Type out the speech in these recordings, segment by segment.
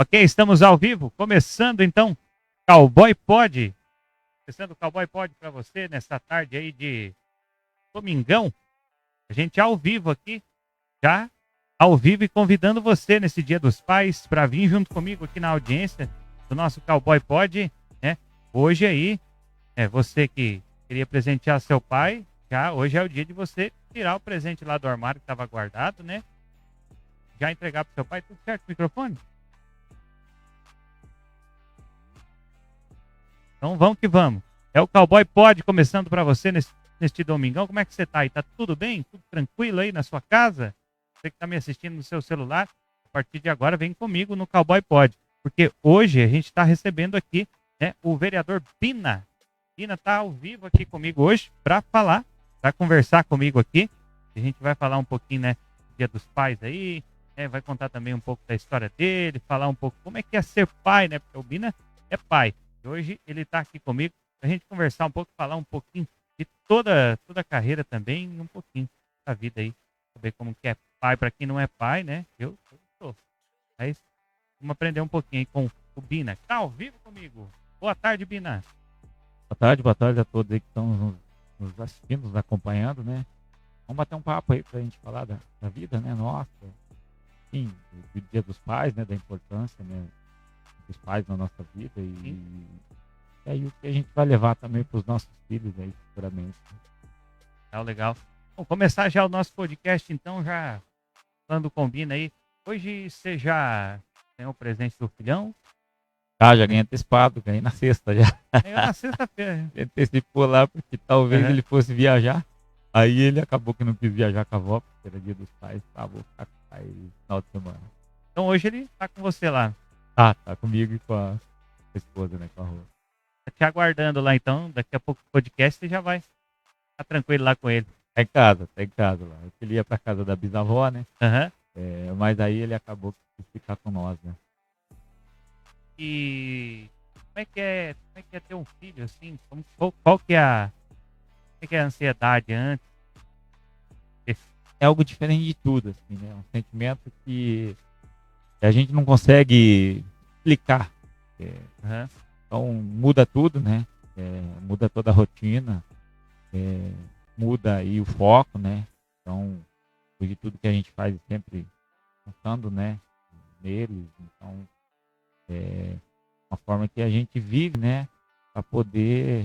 Ok, estamos ao vivo, começando então Cowboy Pod. Começando o Cowboy Pod para você nessa tarde aí de domingão. A gente ao vivo aqui, já ao vivo e convidando você nesse Dia dos Pais para vir junto comigo aqui na audiência do nosso Cowboy Pod, né? Hoje aí, você que queria presentear seu pai, já hoje é o dia de você tirar o presente lá do armário que estava guardado, né? Já entregar pro seu pai, tudo certo, microfone? Então vamos que vamos. É o Cowboy Pod começando para você neste domingão. Como é que você tá aí? Tá tudo bem? Tudo tranquilo aí na sua casa? Você que tá me assistindo no seu celular, a partir de agora vem comigo no Cowboy Pod. Porque hoje a gente está recebendo aqui, né, o vereador Pina. Pina tá ao vivo aqui comigo hoje para falar, para conversar comigo aqui. A gente vai falar um pouquinho, né, do Dia dos Pais aí, né, vai contar também um pouco da história dele, falar um pouco como é que é ser pai, né? Porque o Pina é pai. Hoje ele está aqui comigo para a gente conversar um pouco, falar um pouquinho de toda a carreira também, um pouquinho da vida aí, saber como que é pai para quem não é pai, né? Eu sou. Mas vamos aprender um pouquinho aí com o Bina. Tá ao vivo comigo. Boa tarde, Bina. Boa tarde a todos aí que estão nos assistindo, nos acompanhando, né? Vamos bater um papo aí pra gente falar da vida, né? Nossa, enfim, do Dia dos Pais, né? Da importância, né? Dos pais na nossa vida e aí o que a gente vai levar também para os nossos filhos aí futuramente. Legal, legal. Vamos começar já o nosso podcast, então, já falando com o Bina aí. Hoje você já ganhou o presente do filhão? Já ganhei antecipado, ganhei na sexta já. Ganhou na sexta-feira. Antecipou lá porque talvez Uhum. ele fosse viajar. Aí ele acabou que não quis viajar com a avó, porque era Dia dos Pais. Vou ficar com o pai no final de semana. Então hoje ele tá com você lá. Tá comigo e com a esposa, né? Com a Rô. Tá te aguardando lá, então. Daqui a pouco o podcast você já vai ficar tranquilo lá com ele. Tá em casa lá. Ele ia pra casa da bisavó, né? Aham. Mas aí ele acabou de ficar com nós, né? E como é que é ter um filho assim? Qual que é a ansiedade antes? É algo diferente de tudo, assim, né? Um sentimento que a gente não consegue explicar. Aham. Então muda tudo, né? Muda toda a rotina, é, muda aí o foco, né? Então, hoje tudo que a gente faz é sempre pensando, né? Neles, então uma forma que a gente vive, né? Para poder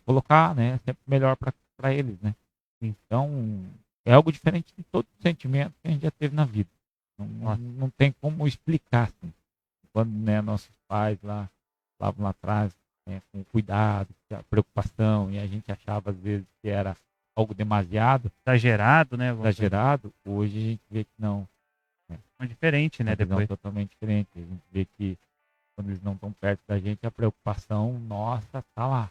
colocar, né? Sempre melhor para eles, né? Então, é algo diferente de todo sentimento que a gente já teve na vida. Nossa, Não tem como explicar, assim. Quando, né, nossos pais lá atrás, né, com cuidado, com a preocupação, e a gente achava às vezes que era algo demasiado exagerado, né? exagerado, hoje a gente vê que não. Né, É diferente, uma né? visão Depois. totalmente diferente. A gente vê que quando eles não estão perto da gente, a preocupação nossa tá lá.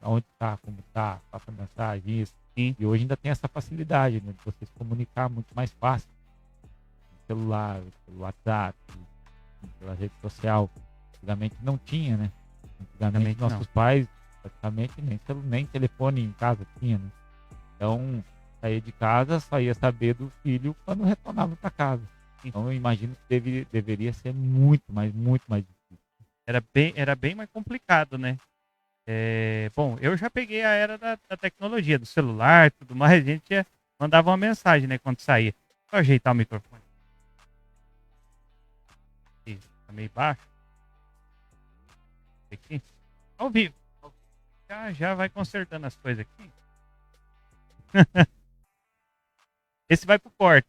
Onde tá, como tá, passa mensagem, isso. Sim. E hoje ainda tem essa facilidade, né, de você se comunicar muito mais fácil. No celular, pelo WhatsApp, pela rede social. Antigamente não tinha, né? Antigamente nossos pais praticamente nem telefone em casa tinha, né? Então, saía de casa, só ia saber do filho quando retornava para casa. Então eu imagino que deveria ser muito mais difícil. Era bem mais complicado, né? Bom, eu já peguei a era da tecnologia, do celular, tudo mais. A gente mandava uma mensagem, né? Quando saía. Só ajeitar o microfone. Isso, tá meio baixo. Aqui. Ao vivo. Já vai consertando as coisas aqui. Esse vai pro corte.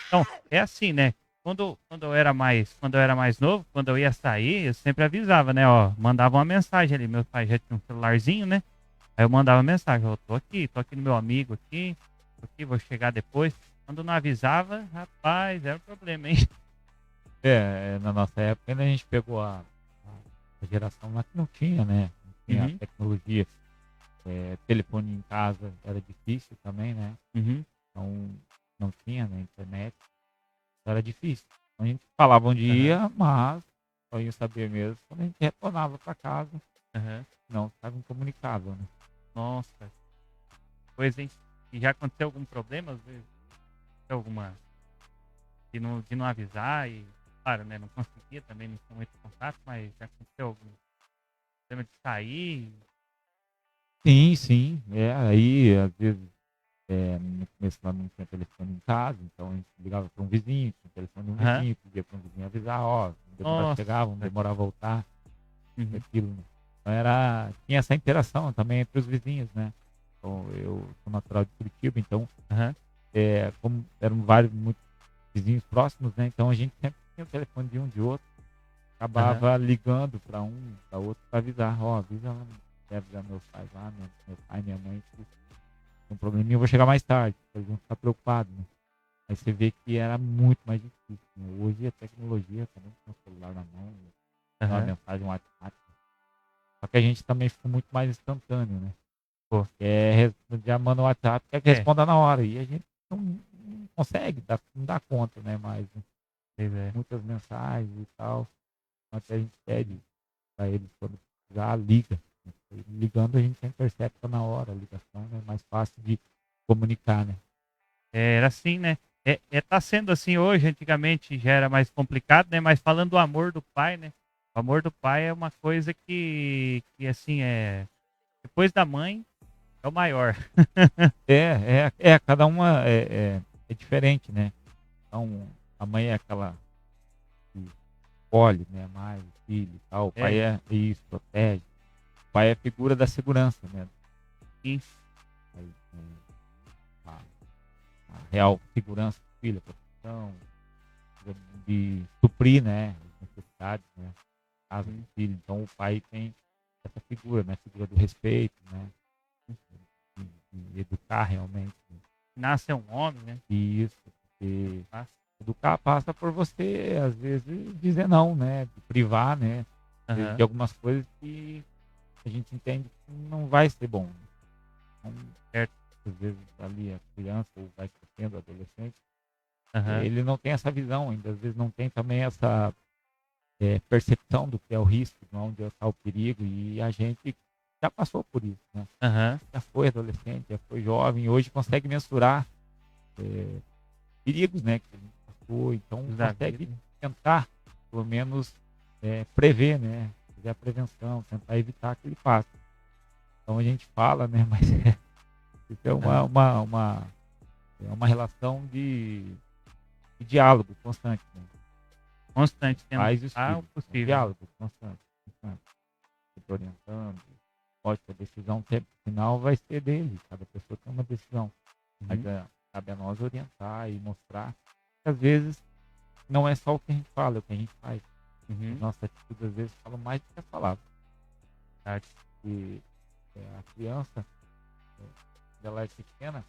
Então, é assim, né? Quando eu era mais novo, quando eu ia sair, eu sempre avisava, né? Ó, mandava uma mensagem ali. Meu pai já tinha um celularzinho, né? Aí eu mandava mensagem, ó, tô aqui no meu amigo aqui, tô aqui, vou chegar depois. Quando não avisava, rapaz, era um problema, hein? Na nossa época ainda a gente pegou a geração lá que não tinha, né? Não tinha a tecnologia. Telefone em casa era difícil também, né? Uhum. Então não tinha, né, internet. Então era difícil. Então, a gente falava onde ia, mas só ia saber mesmo quando a gente retornava para casa. Uhum. Não ficava incomunicável, né? Nossa. coisa, hein? E já aconteceu algum problema, às vezes? Alguma de não avisar e, claro, né? Não conseguia também, não tinha muito contato, mas já aconteceu algum problema de sair? Sim, sim. Aí, às vezes, no começo lá não tinha telefone em casa, então a gente ligava para um vizinho, tinha o telefone de um Aham. vizinho, pedia para um vizinho avisar, ó, demorar a Nossa. chegar, vamos demorar a voltar, Uhum. aquilo, né? Então tinha essa interação também entre os vizinhos, né? Então, eu sou natural de Curitiba, então, Aham. como eram vários, muitos vizinhos próximos, né? Então a gente sempre tinha o telefone de um de outro, Aham. acabava ligando para um, para outro, para avisar, ó, avisa lá, quer avisar meus pais lá, né? Meu pai, minha mãe, que tem um probleminha, eu vou chegar mais tarde, eles vão ficar preocupados, né? Aí você vê que era muito mais difícil, né? Hoje a tecnologia também com o celular na mão, né? Uma Aham. mensagem, um WhatsApp. Só que a gente também ficou muito mais instantâneo, né? Pô. Já manda o WhatsApp, quer que É. responda na hora. E a gente não consegue, não dá conta, né? Mas Pois é. muitas mensagens e tal. Até a gente pede para eles quando precisar, liga. Ligando a gente já intercepta na hora a ligação, né? É mais fácil de comunicar, né? Era assim, né? Tá sendo assim hoje, antigamente já era mais complicado, né? Mas falando do amor do pai, né? O amor do pai é uma coisa que assim, depois da mãe, é o maior. Cada uma é diferente, né? Então, a mãe é aquela que escolhe, né? Mais o filho e tal. O pai É, é isso, protege. O pai é a figura da segurança, né? sim. Aí, a, a real segurança do filho, a proteção, de suprir, né? As necessidades, né? Casa do Uhum. filho. Então, o pai tem essa figura, né? A figura do respeito, né? De educar realmente. Nasce um homem, né? E isso, porque Passa. educar passa por você, às vezes, dizer não, né? De privar, né? De Aham. algumas coisas que a gente entende que não vai ser bom. Então, Certo. às vezes, ali a criança ou vai crescendo, adolescente, Aham. ele não tem essa visão ainda, às vezes não tem também essa percepção do que é o risco, de onde está o perigo, e a gente já passou por isso, né? Aham. Já foi adolescente, já foi jovem, hoje consegue mensurar perigos, né, que a gente passou, então Da consegue vida. tentar, pelo menos, prever, né, fazer a prevenção, tentar evitar que ele passe. Então a gente fala, né, mas isso é Aham. uma relação de diálogo constante, né? Constante, tendo Pais e os o filhos, é um possível. diálogo constante, constante, sempre orientando. Lógico, a decisão sempre final vai ser dele, cada pessoa tem uma decisão, mas Uhum. cabe a nós orientar e mostrar que às vezes não é só o que a gente fala, é o que a gente faz. As Uhum. nossas atitudes às vezes falam mais do que as palavras. Tá. E a criança, quando ela é pequena,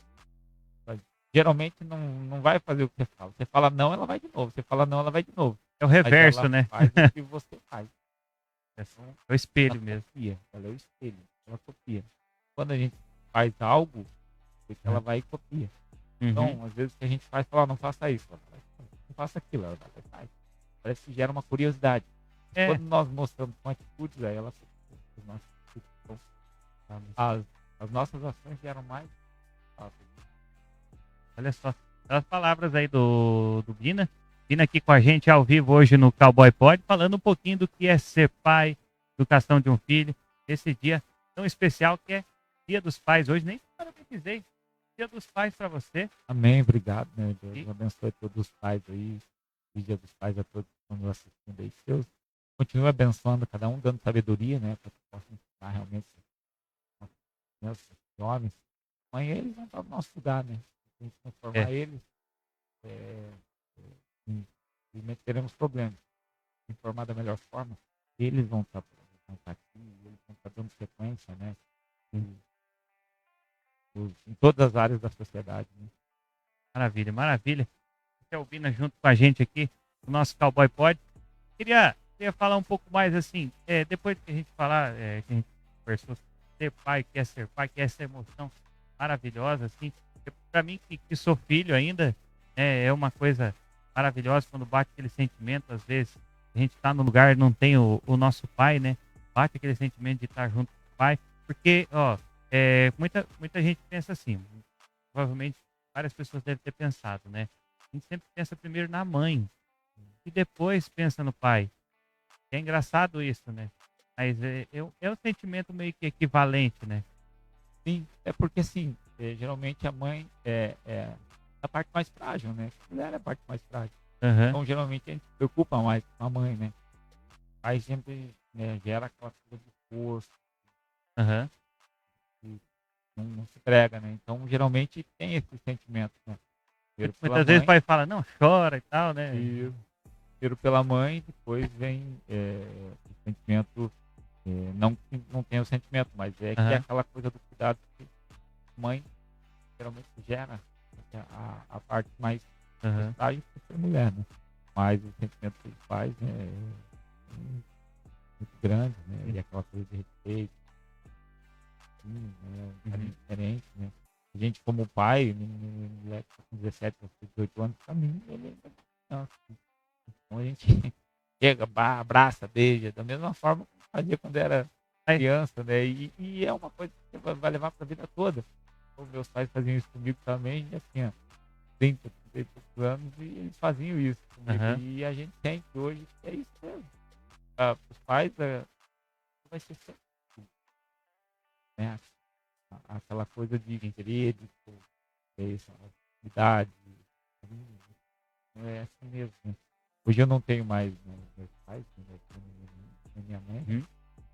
geralmente não vai fazer o que você fala. Você fala não, ela vai de novo. Você fala não, ela vai de novo. É o Mas reverso, ela né? faz o que você faz. Então, É o ela espelho mesmo. copia, ela é o espelho, ela copia. Quando a gente faz algo, ela vai e copia. Uhum. Então, às vezes o que a gente faz, fala, não faça isso, ela fala, não faça aquilo, ela vai e faz. Parece que gera uma curiosidade. É. Quando nós mostramos com atitudes, aí ela as nossas atitudes. Então, as nossas ações geram mais. Olha só. As palavras aí do Bina. Bina aqui com a gente ao vivo hoje no Cowboy Pod, falando um pouquinho do que é ser pai, educação de um filho. Esse dia tão especial que é Dia dos Pais. Hoje nem parabenizei. Dia dos Pais para você. Amém, obrigado, né? Deus E, abençoe todos os pais aí. E Dia dos Pais a todos que estão nos assistindo aí. Deus continue abençoando cada um, dando sabedoria, né? Para que possam ensinar realmente as crianças, os jovens. Amanhã eles vão estar no nosso lugar, né? Se a gente não é, formar eles, é, infelizmente teremos problemas. Se informar da melhor forma, eles vão estar aqui, eles vão estar dando sequência, né? Em todas as áreas da sociedade, né? maravilha, maravilha. Você é o Bina junto com a gente aqui no nosso Cowboy Pod. Queria falar um pouco mais assim, depois que a gente falar, que a gente conversou, ser pai, quer essa emoção maravilhosa, assim. Para mim, que sou filho ainda, é uma coisa maravilhosa quando bate aquele sentimento, às vezes, a gente tá no lugar e não tem o nosso pai, né? Bate aquele sentimento de estar junto com o pai, porque, ó, muita gente pensa assim, provavelmente várias pessoas devem ter pensado, né? A gente sempre pensa primeiro na mãe e depois pensa no pai. É engraçado isso, né? Mas é um sentimento meio que equivalente, né? Sim, é porque assim, geralmente a mãe é a parte mais frágil, né? A mulher é a parte mais frágil. Aham, Então, geralmente, a gente se preocupa mais com a mãe, né? O pai sempre, né, gera aquela coisa do esforço, aham. que não se entrega, né? Então, geralmente, tem esse sentimento, né? Primeiro pela Muitas vezes o mãe, pai fala, não, chora e tal, né? e primeiro pela mãe, depois vem o sentimento, não que não tem o sentimento, mas que é Aham, aquela coisa do cuidado que a mãe geralmente gera, né, a parte mais aham. frágil por ser mulher, né? Mas o sentimento que ele faz, né, é muito grande, né? E aquela coisa de respeito, assim, né? Um carinho Uhum. diferente, né? A gente como pai, um moleque com 17 ou 18 anos, pra mim, ele ainda é criança, né? Então a gente chega, abraça, beija, da mesma forma que fazia quando era Aí, criança, né? E é uma coisa que você vai levar pra vida toda. Os meus pais faziam isso comigo também, e assim, ó, 30, 30 e poucos anos, e eles faziam isso comigo. aham, E a gente sente hoje que é isso mesmo. Ah, os pais vai ser sempre, né? Aquela coisa de querer, de ter essa atividade, é assim mesmo, né? Hoje eu não tenho mais, né, meus pais, né, nem minha mãe, uhum.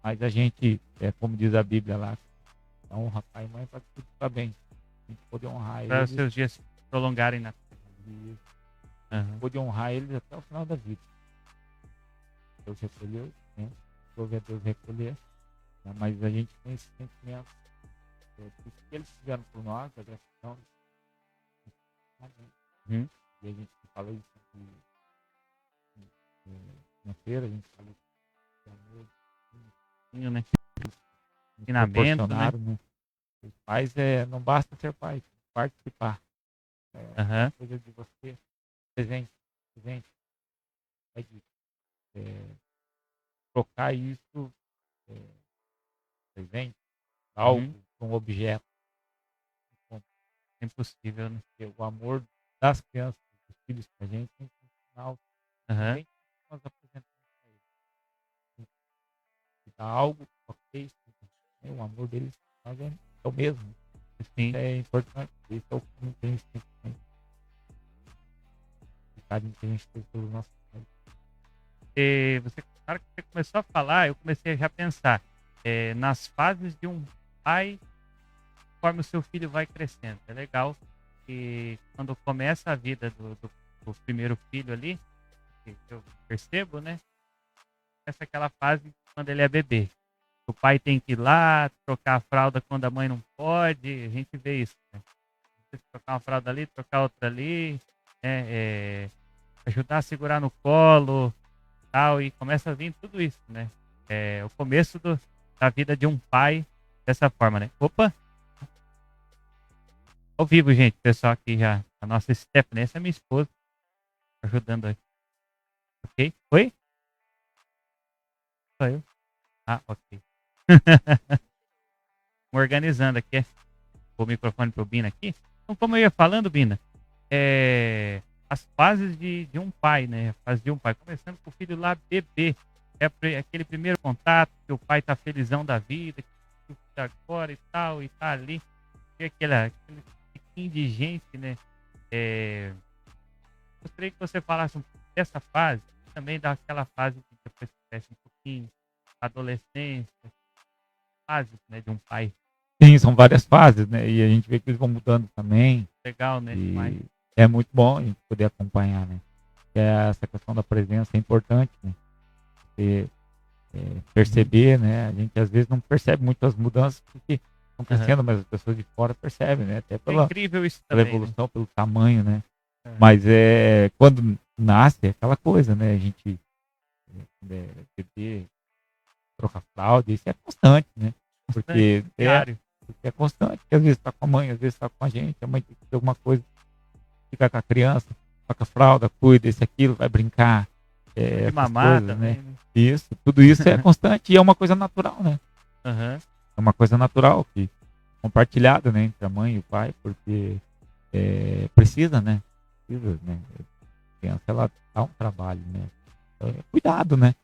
mas a gente, como diz a Bíblia lá, honra pai e mãe para que tudo está bem. A gente poder honrar Para os eles seus dias se prolongarem na. e Aham. poder honrar eles até o final da vida. Deus recolheu, né? Houve a Deus recolher, né? Mas a gente tem esse sentimento que eles fizeram por nós, a gratidão, né? Uhum. E a gente fala isso na feira, a gente fala isso de amor, Né? nos Ensinamento, né? proporcionaram, né? Os pais, não basta ser pai, participar. Aquela Aham. coisa de você presente, presente, é de trocar isso, é, presente, algo, Uhum. um objeto. Então, É impossível, né? o amor das crianças, dos filhos pra gente, tem que ensinar Aham. também que nós apresentamos para eles. Tem que dar algo, ok, né? O amor deles nós é o mesmo. Isso Sim. é importante, isso é o que não tem esse sentimento de carinho que a gente tem pelo nosso pai. Na hora que você começou a falar, eu comecei a já pensar nas fases de um pai, conforme o seu filho vai crescendo. É legal que quando começa a vida do primeiro filho ali, que eu percebo, né? Essa é aquela fase quando ele é bebê. O pai tem que ir lá, trocar a fralda quando a mãe não pode. A gente vê isso, né? Trocar uma fralda ali, trocar outra ali, né? Ajudar a segurar no colo, tal, e começa a vir tudo isso, né? É o começo da vida de um pai dessa forma, né? Opa, ao vivo, gente, pessoal aqui já, a nossa Stephanie, essa é minha esposa, ajudando aí, ok? Oi? Sou eu? Ah, ok. Organizando aqui, o microfone pro Bina aqui. Então, como eu ia falando, Bina, as fases de um pai, né? A fase de um pai, começando com o filho lá bebê. Aquele primeiro contato que o pai tá felizão da vida, que o filho agora e tal, e tá ali. E aquele tiquinho de gente, né? É, gostaria que você falasse um pouco dessa fase, também daquela fase que depois cresce um pouquinho, adolescência, fases, né, de um pai. Sim, são várias fases, né? E a gente vê que eles vão mudando também. Legal, né? Demais. E é muito bom a gente poder acompanhar, né? Essa questão da presença é importante, né? Você, perceber, né? A gente às vezes não percebe muito as mudanças porque estão Aham. crescendo, mas as pessoas de fora percebem, né? Até É pela incrível isso também, né? evolução, pelo tamanho, né? Aham. Mas quando nasce é aquela coisa, né? A gente bebê, troca fralda, isso é constante, né? Constante, Porque diário. porque é constante, porque às vezes está com a mãe, às vezes está com a gente tem que fazer alguma coisa, fica com a criança, troca a fralda, cuida, isso, aquilo, vai brincar, De essas mamar coisas, né? também, né? Isso, tudo isso é constante e é uma coisa natural, né? Aham. É uma coisa natural que compartilhado, né, entre a mãe e o pai, porque precisa, né? Precisa, né? A criança, ela dá um trabalho, né? Então, cuidado, né?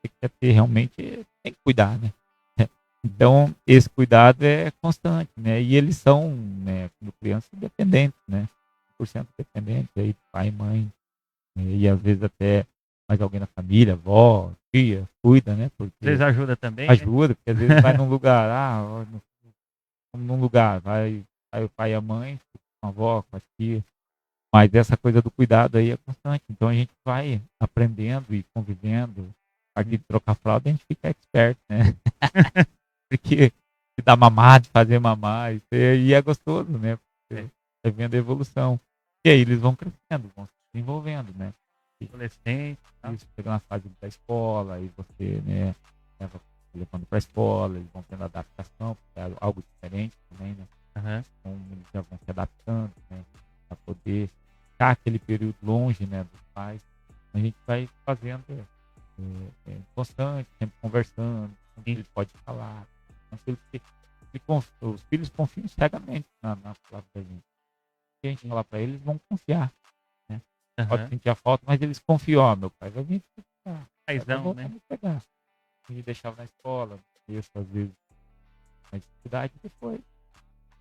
Você quer ter realmente, tem que cuidar, né? Então, esse cuidado é constante, né? E eles são, né, como crianças dependentes, né? 100% dependentes aí do pai e mãe, né? E às vezes até mais alguém na família, avó, tia, cuida, né? Às vezes Porque ajuda também, né? ajuda, porque às vezes vai num lugar, num lugar, vai o pai e a mãe, com a avó, com a tia, mas essa coisa do cuidado aí é constante. Então a gente vai aprendendo e convivendo. A partir de trocar fralda, a gente fica expert, né? Porque de dar mamar, de fazer mamar, e é gostoso, né? Porque é vendo a evolução. E aí eles vão crescendo, vão se desenvolvendo, né? Adolescente, tá? Isso, chega na fase da escola, aí você, né, leva levando para a escola, eles vão tendo adaptação, porque é algo diferente também, né? Aham. Então eles já vão se adaptando, né? Para poder ficar aquele período longe, né, dos pais. A gente vai fazendo constante, sempre conversando, sempre ele pode falar. Tranquilo, porque os filhos confiam cegamente na palavra da gente. Se a gente falar para eles, eles vão confiar, né? Pode Aham. sentir a falta, mas eles confiam. Ó, meu pai vai vir buscar, vai Paizão, voltar né? a me pegar. Me deixava na escola, isso às vezes na dificuldade, depois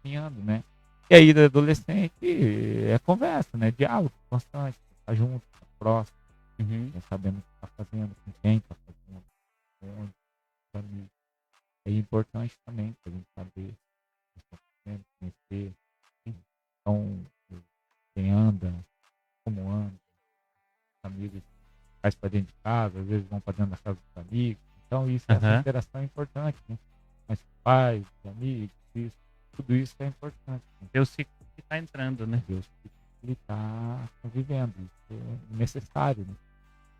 caminhando, né? E aí, da adolescente, é conversa, né? Diálogo constante, tá junto, tá próximo, Uhum. né? Sabendo o que tá fazendo, com quem tá fazendo, onde, com os amigos. É importante também pra gente saber o que tá fazendo, conhecer. Então, quem anda, como anda, amigos faz para dentro de casa, às vezes vão para dentro da casa dos amigos. Então, isso, essa Aham. interação é importante, né? Mas pais, amigos, isso, tudo isso é importante, né? Eu sei que tá entrando, né? Deus ele está convivendo, isso é necessário, né?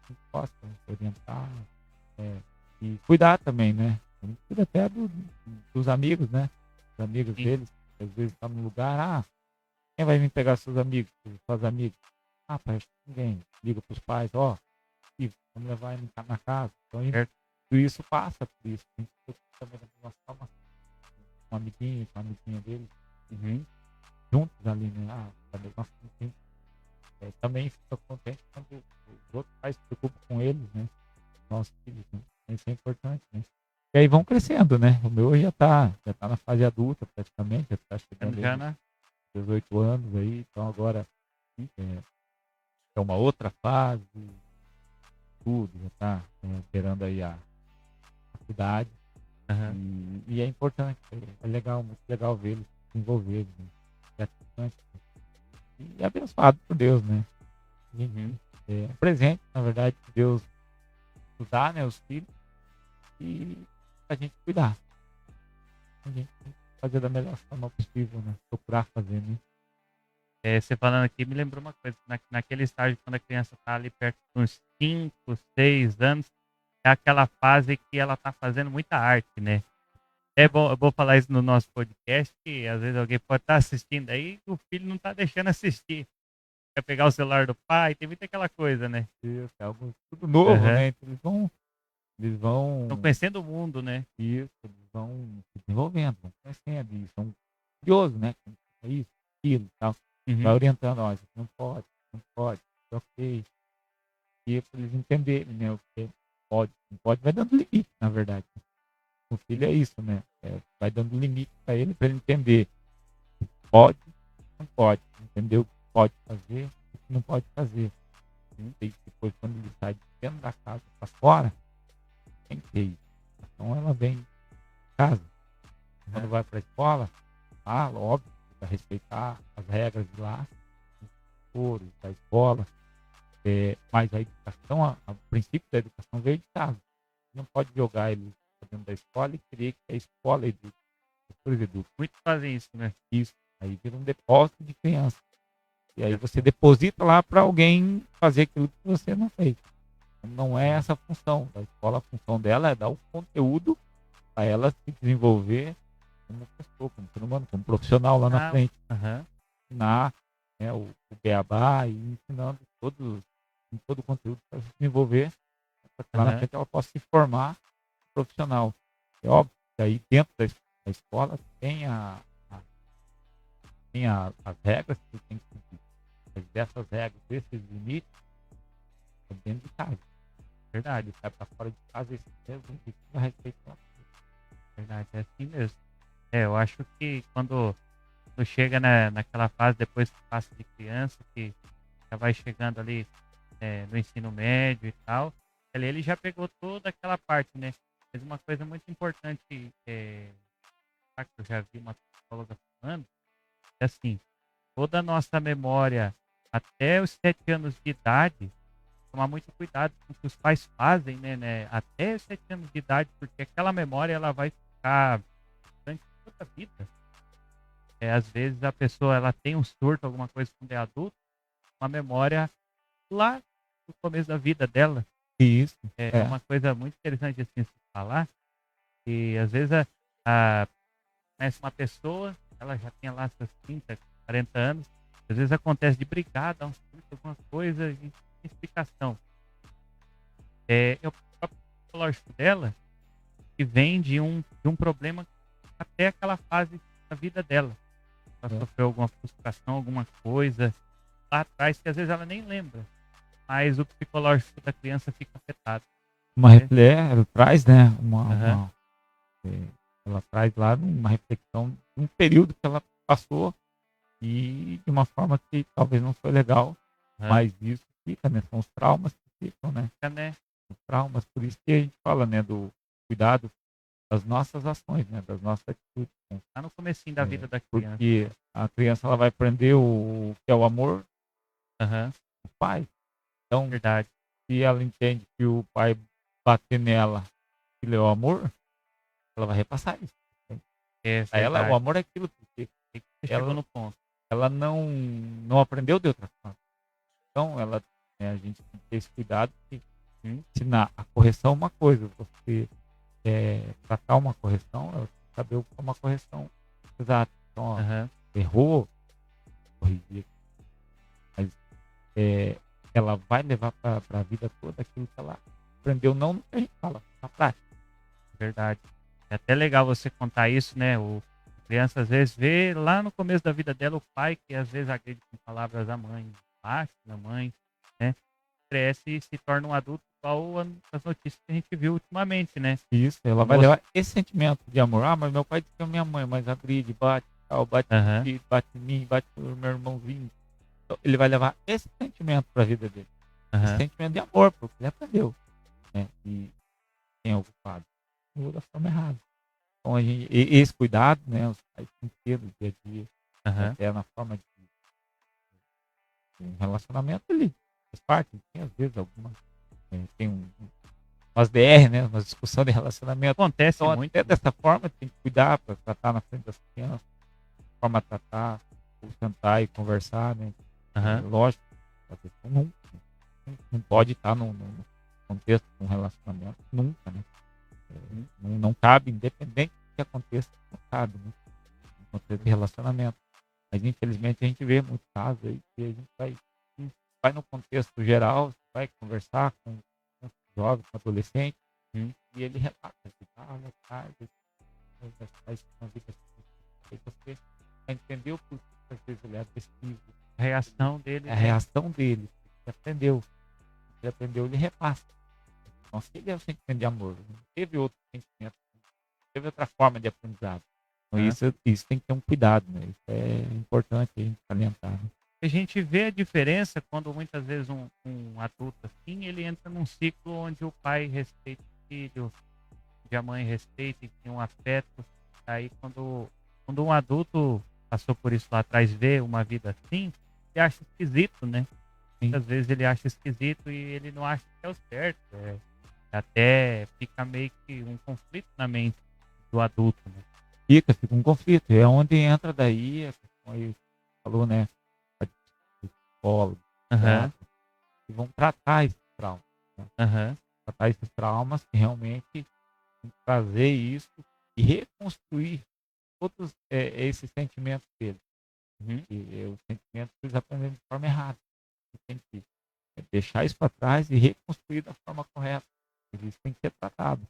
A gente possa orientar e cuidar também, né? A gente cuida até dos amigos, né? Os amigos Sim. deles, às vezes está no lugar, quem vai vir pegar seus amigos, suas amigas? Pai, acho que ninguém. Liga para os pais, filho, vamos levar ele na casa. Então, Certo. tudo isso passa por isso. A gente também mostrar um amiguinho, uma amiguinha dele, Uhum. juntos ali, né? Também, nossa, também fica contente quando os outros pais se preocupam com eles, né? Nossos filhos, né? Isso é importante, né? E aí vão crescendo, né? O meu já tá na fase adulta praticamente, já tá chegando aí Já nos na 18 anos aí, então agora é uma outra fase, tudo, já tá esperando aí a faculdade. Aham. E é importante, é legal, muito legal vê-los se envolverem, né? É gratificante, né? E é abençoado por Deus, né? Uhum. É um presente, na verdade, que Deus nos dá, né, os filhos, e a gente cuidar. A gente tem que fazer da melhor forma possível, né? Procurar fazer, né? Você falando aqui me lembrou uma coisa. Naquele estágio, quando a criança tá ali perto de uns 5, 6 anos, é aquela fase que ela tá fazendo muita arte, né? É bom, eu vou falar isso no nosso podcast, que às vezes alguém pode estar assistindo aí e o filho não tá deixando assistir. Quer pegar o celular do pai, tem muita aquela coisa, né? Isso, é algo tudo novo, Aham. né? Então, eles Estão vão, conhecendo o mundo, né? isso, eles vão se desenvolvendo, vão crescendo, e são curiosos, né? É isso, aquilo e tal. Vai Uhum. orientando, ó, isso aqui não pode, isso é ok. E é para eles entenderem, né? O que pode, não pode, vai dando limite, na verdade. O filho é isso, né? Vai dando limite para ele entender. Pode, não pode. Entender o que pode fazer, o que não pode fazer. E depois, quando ele sai de dentro da casa para fora, tem que ter isso. Então, ela vem de casa. Quando vai para a escola, óbvio, vai respeitar as regras de lá, os foros da escola. Mas a educação, o princípio da educação veio de casa. Não pode jogar ele dentro da escola e querer que a escola eduque, os professores eduquem. Muitos fazem isso, né? Isso. Aí vira um depósito de criança. E aí você deposita lá para alguém fazer aquilo que você não fez. Não é essa a função da escola. A função dela é dar o conteúdo para ela se desenvolver como pessoa, como ser humano, como profissional lá na frente. Aham. Ensinar, né, o beabá e ensinando em todo o conteúdo para se desenvolver, para que lá na frente ela possa se formar profissional. É óbvio que aí dentro da escola tem a tem as regras que você tem que seguir. Mas dessas regras, desses limites, é dentro de casa. Verdade, sai pra fora de casa, esse mesmo que vai respeitar. Verdade, é assim mesmo. Eu acho que quando chega naquela fase, depois que passa de criança, que já vai chegando ali no ensino médio e tal, ali ele já pegou toda aquela parte, né? Mas uma coisa muito importante, que eu já vi uma psicóloga falando, é assim, toda a nossa memória até os 7 anos de idade, tomar muito cuidado com o que os pais fazem, né, até os 7 anos de idade, porque aquela memória ela vai ficar durante toda a vida. Às vezes a pessoa ela tem um surto, alguma coisa quando é adulto, uma memória lá no começo da vida dela. Isso, É uma coisa muito interessante assim se falar, que às vezes conhece uma pessoa, ela já tem lá seus 30, 40 anos, às vezes acontece de brigar, dar um surto, alguma coisa, e sem explicação. É o próprio psicológico dela que vem de um problema até aquela fase da vida dela. Ela sofreu alguma frustração, alguma coisa lá atrás que às vezes ela nem lembra, mas o psicológico da criança fica afetado. ela traz, né, Aham. ela traz lá uma reflexão de um período que ela passou e de uma forma que talvez não foi legal, Aham. mas isso fica, né, são os traumas que ficam, né, Fica, né? os traumas, por isso que a gente fala, né, do cuidado das nossas ações, né, das nossas atitudes, né, Lá no comecinho da vida da criança. porque a criança ela vai aprender o que é o amor Aham. do pai, então Verdade. se ela entende que o pai bater nela, aquilo é o amor, ela vai repassar isso. É Pra ela, o verdade. amor é aquilo, porque Você chegou ela no ponto. ela não aprendeu de outra forma. Então ela, né, a gente tem que ter esse cuidado de ensinar a correção é uma coisa, você, tratar uma correção, ela tem que saber o que é uma correção exata. Então, ó, Aham. errou, corrigir, mas, ela vai levar para a vida toda aquilo que ela aprendeu, não no que a gente fala, na prática. Verdade. É até legal você contar isso, né? A criança às vezes vê lá no começo da vida dela o pai que às vezes agride com palavras a mãe, bate na mãe, né? Cresce e se torna um adulto igual as notícias que a gente viu ultimamente, né? Isso, ela vai Moço. levar esse sentimento de amor. Ah, mas meu pai disse que é minha mãe, mas agride, bate, tal, bate em Aham. ti, bate em mim, bate no meu irmãozinho. Então, ele vai levar esse sentimento para a vida dele. Esse Aham. sentimento de amor, porque ele aprendeu, né? E quem é o culpado? Ou da forma errada. Então, esse cuidado, né? Os pais têm que ter no dia a dia, Aham. até na forma de um relacionamento ali. Faz parte, tem às vezes alguma, tem umas DR, né? Umas discussões de relacionamento. Acontece Então, muito, até né? dessa forma, tem que cuidar para tratar na frente das crianças, forma de tratar, ou sentar e conversar, né? Aham. Lógico, a pessoa não pode estar no contexto de um relacionamento, nunca, né? Não cabe, independente do que aconteça, não cabe, né? No contexto de relacionamento. Mas, infelizmente, a gente vê muitos casos aí que a gente vai no contexto geral, vai conversar com jovens, com adolescentes, e ele relata que lá atrás, uma vida assim, aí você entendeu por que às vezes ele é agressivo, A reação dele, é a né? reação dele, ele aprendeu, ele repassa. Então, se ele é o sentimento de amor, não teve outro sentimento, não teve outra forma de aprendizado. Então, Aham. isso tem que ter um cuidado, né? Isso é importante a gente salientar, né? A gente vê a diferença quando muitas vezes um adulto assim, ele entra num ciclo onde o pai respeita o filho, onde a mãe respeita e tem um afeto. Aí quando um adulto passou por isso lá atrás vê uma vida assim, ele acha esquisito, né? Sim. Muitas vezes ele acha esquisito e ele não acha que é o certo. Até fica meio que um conflito na mente do adulto, né? Fica um conflito. É onde entra daí, a questão aí, falou, né? A psicólogo, Aham. que vão tratar esses traumas, né? Aham. Tratar esses traumas que realmente trazer isso e reconstruir todos esses sentimentos deles. Uhum. E os sentimentos que eles aprenderam de forma errada. Você tem que deixar isso para trás e reconstruir da forma correta. Isso tem que ser tratado.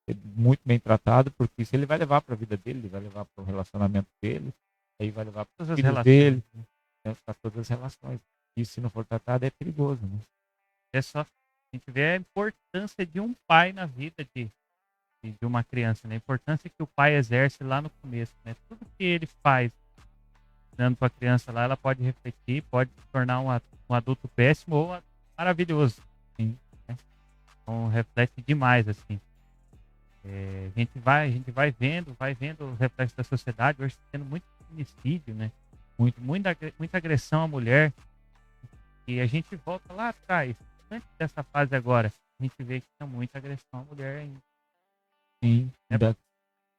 Ser muito bem tratado, porque isso ele vai levar para a vida dele, ele vai levar para o relacionamento dele. aí vai levar para Todas os as filhos relações, dele, né? né, para todas as relações. E se não for tratado, é perigoso, né? É só a gente vê a importância de um pai na vida de uma criança, né? A importância que o pai exerce lá no começo, né? Tudo que ele faz dando para a criança lá, ela pode refletir, pode se tornar um adulto péssimo ou maravilhoso. Sim. Né? Então reflete demais, assim. A gente vai vendo o reflexo da sociedade, hoje tá tendo muito feminicídio, né? Muita agressão à mulher. E a gente volta lá atrás, antes dessa fase agora, a gente vê que tem muita agressão à mulher ainda. Sim. É.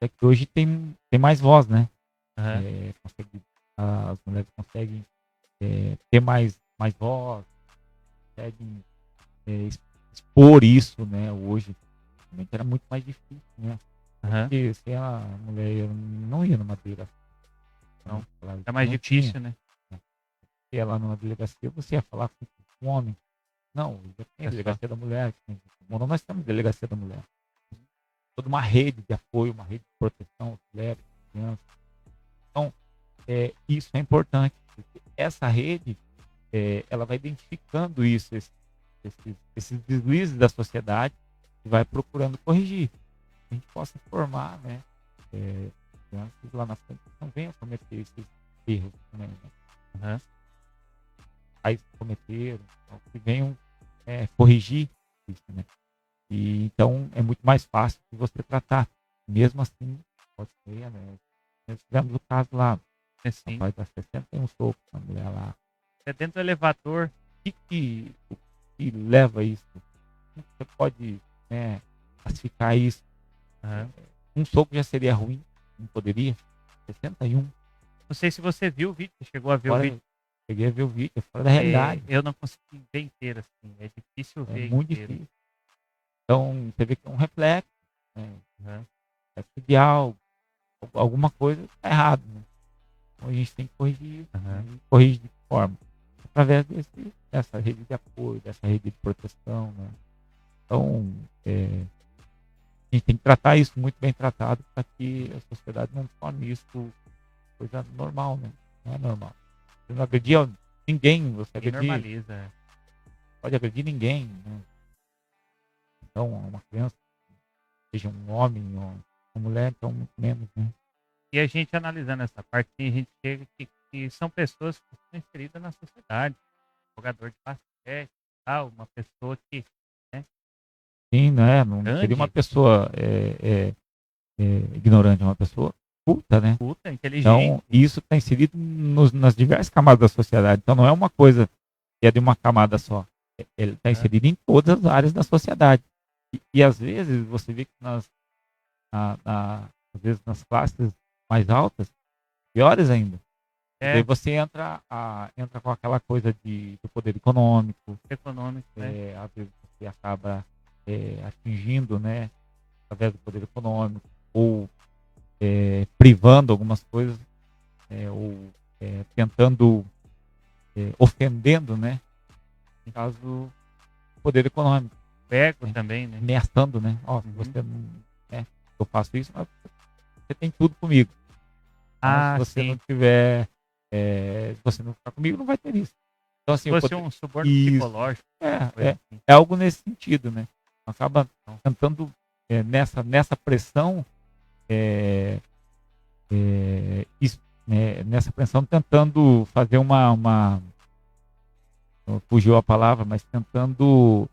É que hoje tem mais voz, né? Uhum. As mulheres conseguem ter mais voz, conseguem expor isso, né? Hoje, realmente era muito mais difícil, né? Uhum. Porque se a mulher não ia numa delegacia, Não, ela é mais não difícil, tinha. né? Se ela numa delegacia, você ia falar com um homem. Não, já tem a É só. delegacia da mulher. Bom, nós temos delegacia da mulher. Toda uma rede de apoio, uma rede de proteção, mulheres, crianças. Então, isso é importante, porque essa rede, ela vai identificando isso, esses deslizes da sociedade e vai procurando corrigir. A gente possa formar, né, crianças lá na frente que não venham cometer esses erros também, né? Uhum. Pais cometeram, então, que venham corrigir isso, né? E então é muito mais fácil de você tratar. Mesmo assim, pode ser, né? Nós tivemos o caso lá, o Assim, rapaz da 61 soco na mulher lá. é dentro do elevador. O que leva isso? Como você pode, né, classificar isso? Uhum. Um soco já seria ruim, não poderia? 61. Não sei se você viu o vídeo, você chegou a ver o Fora, vídeo. cheguei a ver o vídeo, é fora da realidade. Eu não consegui ver inteiro, assim. É difícil É ver muito inteiro. difícil. Então, você vê que é um reflexo, né? Uhum. Reflexo de algo, alguma coisa está errado, né? Então a gente tem que corrigir isso, Uhum. né? E corrigir de que forma? Através dessa rede de apoio, dessa rede de proteção, né? Então, a gente tem que tratar isso muito bem tratado para que a sociedade não torne isso coisa normal, né? Não é normal. Você não agredir ninguém, você E agredir, normaliza. pode agredir ninguém, né? Então, uma criança, seja um homem ou uma mulher, então muito menos, né? E a gente analisando essa parte, a gente chega que são pessoas que estão inseridas na sociedade. Jogador de basquete, tal, uma pessoa que, né, Sim, né? Não seria uma grande, pessoa ignorante, é uma pessoa culta, né? culta, inteligente. Então, isso está inserido nas diversas camadas da sociedade. Então, não é uma coisa que é de uma camada só. Ele está inserido em todas as áreas da sociedade. E às vezes, você vê que às vezes nas classes mais altas, piores ainda. E daí você entra com aquela coisa do poder econômico. Né? Às vezes você acaba atingindo, né, através do poder econômico, ou privando algumas coisas, ou tentando, ofendendo, né, no caso, o poder econômico. Ego também, né? Ameaçando, né? Ó, você não, eu faço isso, mas você tem tudo comigo. Então, se você não tiver, se você não ficar comigo, não vai ter isso. Então, assim, fosse um suborno psicológico. É algo nesse sentido, né? Acaba tentando, nessa pressão, nessa pressão, tentando fazer fugiu a palavra, mas tentando,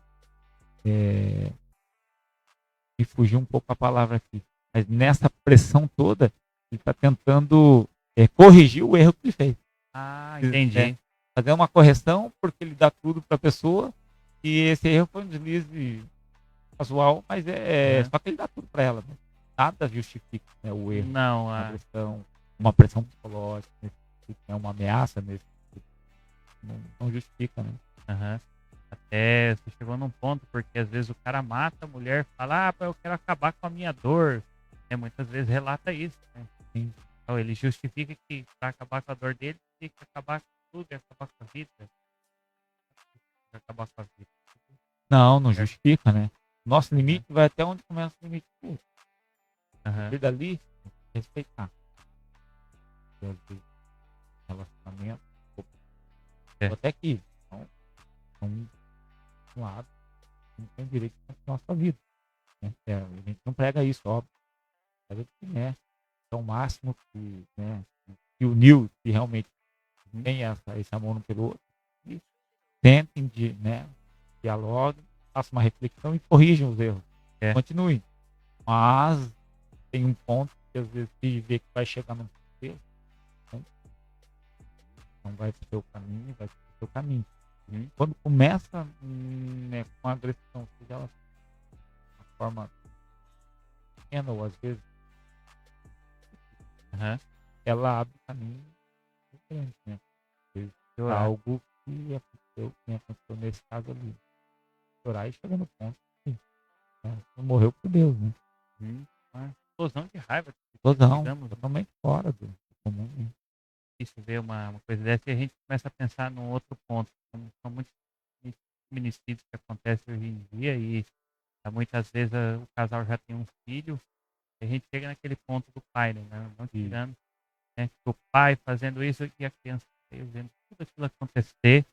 me fugiu um pouco a palavra aqui, mas nessa pressão toda, ele está tentando corrigir o erro que ele fez. Ah, entendi. Fazer uma correção, porque ele dá tudo para a pessoa, e esse erro foi um deslize casual, mas só que ele dá tudo para ela. Né? Nada justifica, né, o erro. Não, uma pressão psicológica, uma ameaça nesse não justifica, né? Uhum. Até você chegou num ponto, porque às vezes o cara mata a mulher, fala, eu quero acabar com a minha dor. Muitas vezes relata isso, né? Sim. Então ele justifica que para acabar com a dor dele, tem que acabar com tudo, acabar com a vida. Acabar com a vida. Não justifica, né? Nosso limite vai até onde começa o limite. Uhum. E dali, respeitar. relacionamento, É. ou até aqui. Então, um lado, não tem direito de continuar a sua vida. Né? A gente não prega isso, óbvio. Prega que, né? É o máximo que, né, que uniu, que realmente tem esse amor um pelo outro. E tentem, né, dialoguem, façam uma reflexão e corrijam os erros. É. Continuem. Mas tem um ponto que às vezes se vê que vai chegar num ponto, não vai pro seu caminho, vai pro seu caminho. Quando começa, né, com agressão, seja ela de uma forma pequena ou às vezes ela abre caminho diferente, né? Algo que aconteceu nesse caso ali. Chorar e chegar no ponto que, né, morreu por Deus, né? Uma explosão de raiva. Explosão, digamos, totalmente fora do comum. Né? Isso vê uma coisa dessa e a gente começa a pensar num outro ponto. São muitos feminicídios que acontecem hoje em dia e muitas vezes o casal já tem um filho e a gente chega naquele ponto do pai, né? Não tirando, né? O pai fazendo isso e a criança vendo tudo aquilo acontecer.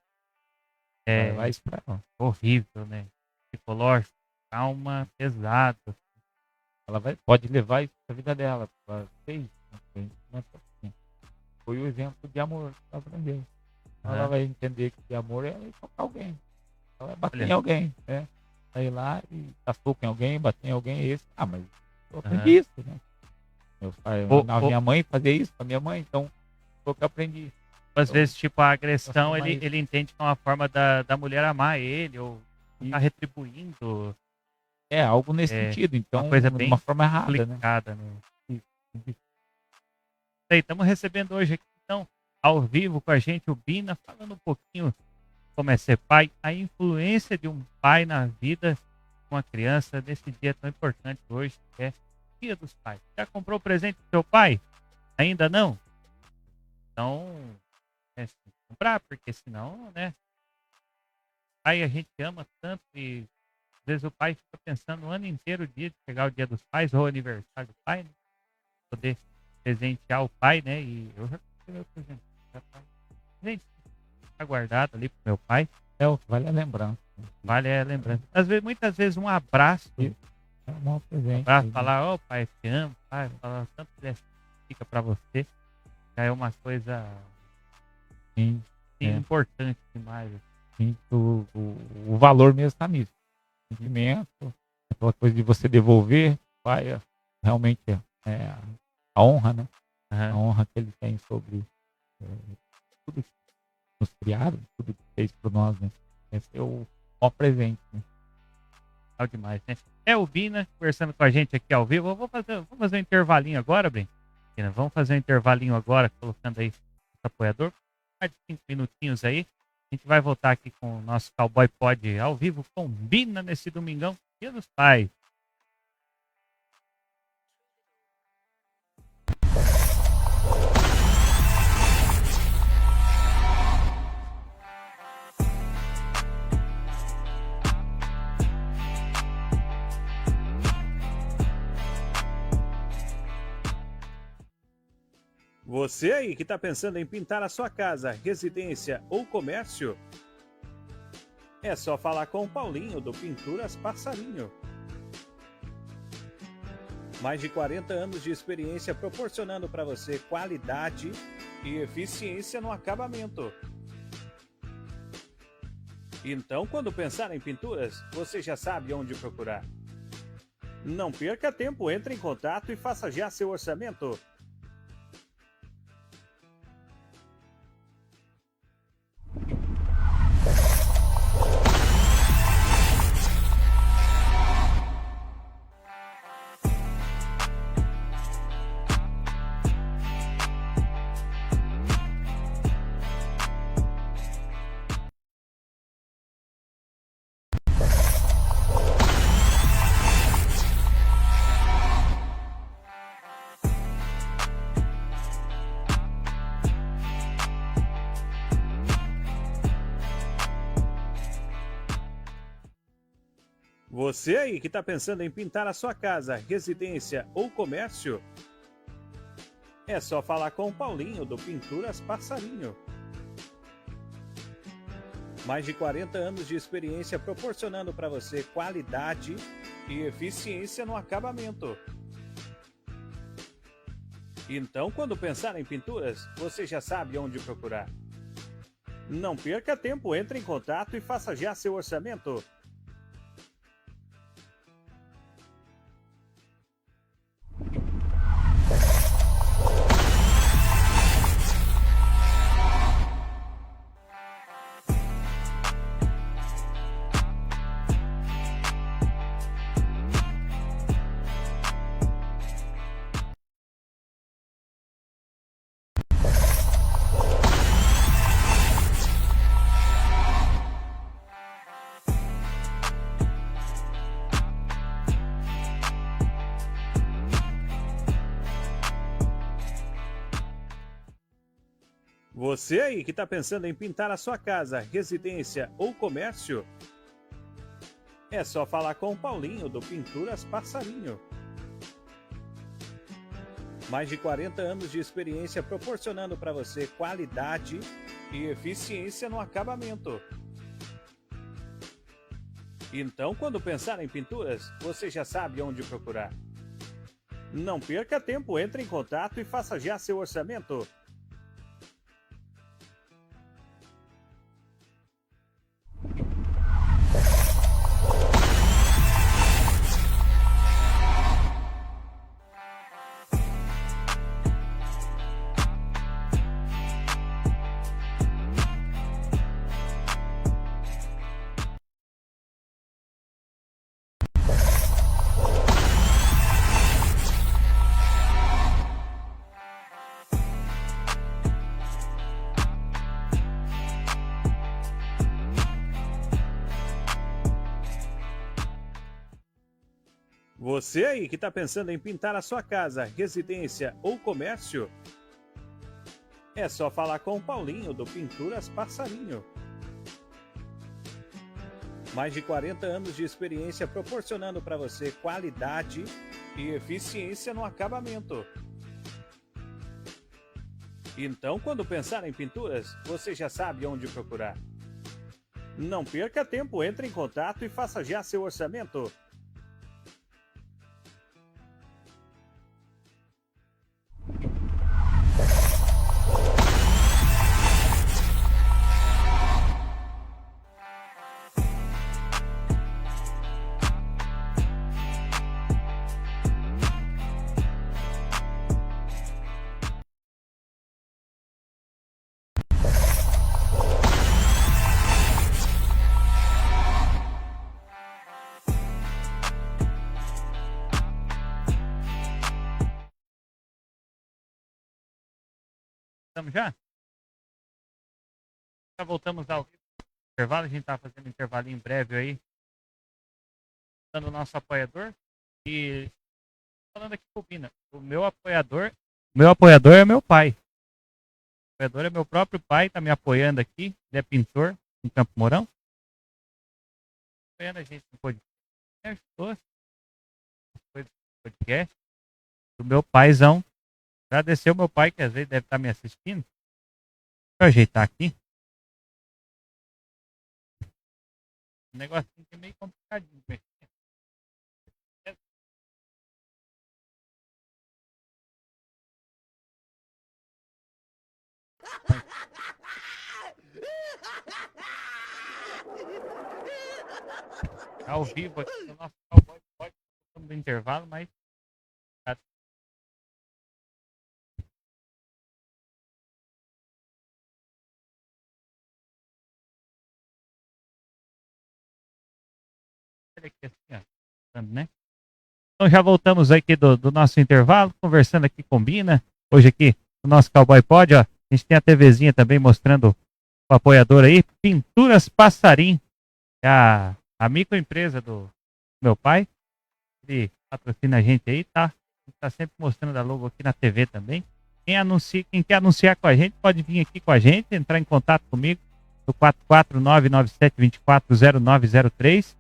Vai isso pra ela. Horrível, né? Psicológico, calma, pesado. Ela pode levar isso pra vida dela. Ela fez, foi o exemplo de amor que ela aprendeu. Ela vai entender que amor é tocar alguém. Ela vai bater em alguém, né? Aí lá e dar soco em alguém, bater em alguém, esse. Mas eu aprendi isso, né? Minha mãe fazia isso com a minha mãe, então foi o que eu aprendi. Às vezes, tipo, a agressão, ele entende que é uma forma da mulher amar ele, ou tá retribuindo. Algo nesse sentido, então, uma coisa bem de uma forma errada, complicada, né? Estamos recebendo hoje aqui, então, ao vivo com a gente, o Bina, falando um pouquinho como é ser pai, a influência de um pai na vida com a criança, nesse dia tão importante hoje, que é Dia dos Pais. Já comprou o presente do seu pai? Ainda não? Então, comprar, porque senão, né? Pai a gente ama tanto e às vezes o pai fica pensando o ano inteiro o dia de chegar o Dia dos Pais ou o aniversário do pai, né? Poder presentear o pai, né? E eu já comprei meu presente. Gente, tá guardado ali pro meu pai. Vale a lembrança. Vale a lembrança. Muitas vezes um abraço. Um presente. Abraço, falar, pai, te amo, pai, falar tanto que fica pra você. Já é uma coisa importante demais. Sim, o valor mesmo está nisso. Sentimento, aquela coisa de você devolver, pai, realmente a honra, né? A honra que ele tem sobre tudo que nos criaram, tudo que fez por nós, né? Esse é o maior presente, né? Legal demais, né? É o Bina conversando com a gente aqui ao vivo. Vamos fazer um intervalinho agora, Brin? Vamos fazer um intervalinho agora, colocando aí o apoiador. Mais de 5 minutinhos aí. A gente vai voltar aqui com o nosso Cowboy Pod ao vivo com Bina nesse domingão, Dia dos Pais. Você aí que está pensando em pintar a sua casa, residência ou comércio? É só falar com o Paulinho do Pinturas Passarinho. Mais de 40 anos de experiência proporcionando para você qualidade e eficiência no acabamento. Então, quando pensar em pinturas, você já sabe onde procurar. Não perca tempo, entre em contato e faça já seu orçamento. Você aí que está pensando em pintar a sua casa, residência ou comércio? É só falar com o Paulinho do Pinturas Passarinho. Mais de 40 anos de experiência proporcionando para você qualidade e eficiência no acabamento. Então, quando pensar em pinturas, você já sabe onde procurar. Não perca tempo, entre em contato e faça já seu orçamento. Você aí que está pensando em pintar a sua casa, residência ou comércio, é só falar com o Paulinho do Pinturas Passarinho. Mais de 40 anos de experiência proporcionando para você qualidade e eficiência no acabamento. Então, quando pensar em pinturas, você já sabe onde procurar. Não perca tempo, entre em contato e faça já seu orçamento. Você aí que está pensando em pintar a sua casa, residência ou comércio, é só falar com o Paulinho do Pinturas Passarinho. Mais de 40 anos de experiência proporcionando para você qualidade e eficiência no acabamento. Então, quando pensar em pinturas, você já sabe onde procurar. Não perca tempo, entre em contato e faça já seu orçamento. Estamos já? Já voltamos ao intervalo. A gente está fazendo um intervalinho breve aí. Dando o nosso apoiador. E falando aqui com o Bina, o meu apoiador é meu pai. O apoiador é meu próprio pai, está me apoiando aqui. Ele é pintor em Campo Mourão. Apoiando a gente no podcast. Podcast do meu paizão. Agradecer o meu pai, que às vezes deve estar me assistindo. Deixa eu ajeitar aqui. O negocinho é meio complicadinho. Ao vivo aqui no nosso Cowboy Pod, estamos no intervalo, mas aqui assim, ó, né? Então já voltamos aqui do nosso intervalo, conversando aqui com Bina. Hoje aqui no nosso Cowboy Pod, ó, a gente tem a TVzinha também mostrando o apoiador aí, Pinturas Passarim, é a microempresa do meu pai. Ele patrocina a gente aí, tá? Tá sempre mostrando a logo aqui na TV também. Quem quer anunciar com a gente, pode vir aqui com a gente, entrar em contato comigo no 44997240903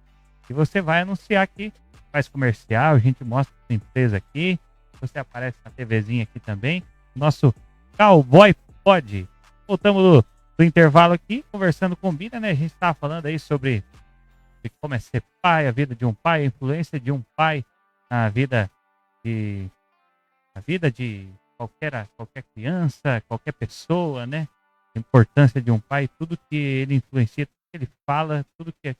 e você vai anunciar aqui, faz comercial, a gente mostra a sua empresa aqui, você aparece na TVzinha aqui também. nosso Cowboy Pod. Voltamos do intervalo aqui, conversando com o Bira, né? A gente estava falando aí sobre como é ser pai, a vida de um pai, a influência de um pai na vida de qualquer criança, qualquer pessoa, né? A importância de um pai, tudo que ele influencia, tudo que ele fala, tudo que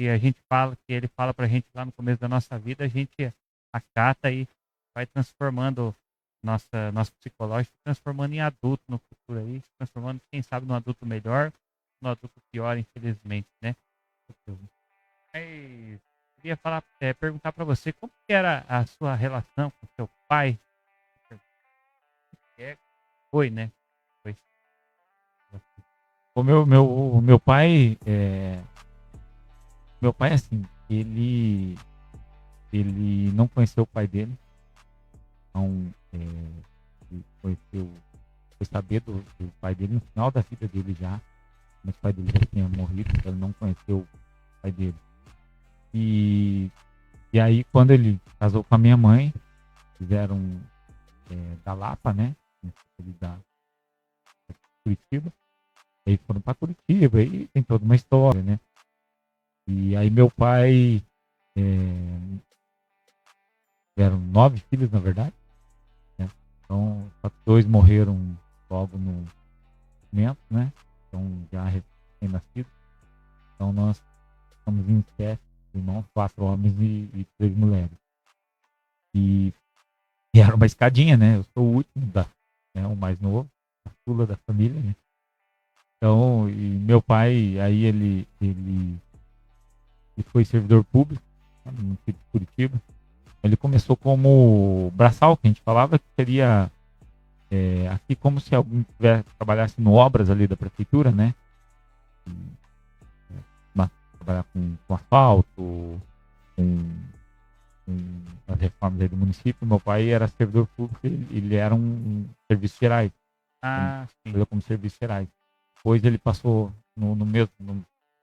a gente fala, que ele fala pra gente lá no começo da nossa vida, a gente acata e vai transformando nosso psicológico, transformando em adulto no futuro aí, transformando, quem sabe, num adulto melhor, num adulto pior, infelizmente, né? Mas queria perguntar para você como que era a sua relação com seu pai? Foi, né? Foi. O meu pai, assim, ele não conheceu o pai dele, então ele foi saber do pai dele no final da vida dele já, mas o pai dele já tinha morrido, então ele não conheceu o pai dele. E aí, quando ele casou com a minha mãe, fizeram da Lapa, né? Da Curitiba. Aí foram para Curitiba, aí tem toda uma história, né? E aí meu pai tiveram 9 filhos, na verdade, né? Então, só que 2 morreram logo no momento, né? Então, já recém-nascidos. Então, nós estamos em 7 irmãos, 4 homens e 3 mulheres. E era uma escadinha, né? Eu sou o último, o mais novo, a caçula da família, né? Então, e meu pai, aí ele foi servidor público, né, no município de Curitiba. Ele começou como braçal, que a gente falava que seria aqui como se alguém trabalhasse no obras ali da prefeitura, né? Trabalhar com asfalto, com as reformas aí do município. Meu pai era servidor público, ele era um serviço gerais. Sim. Ele como serviço gerais. Depois ele passou no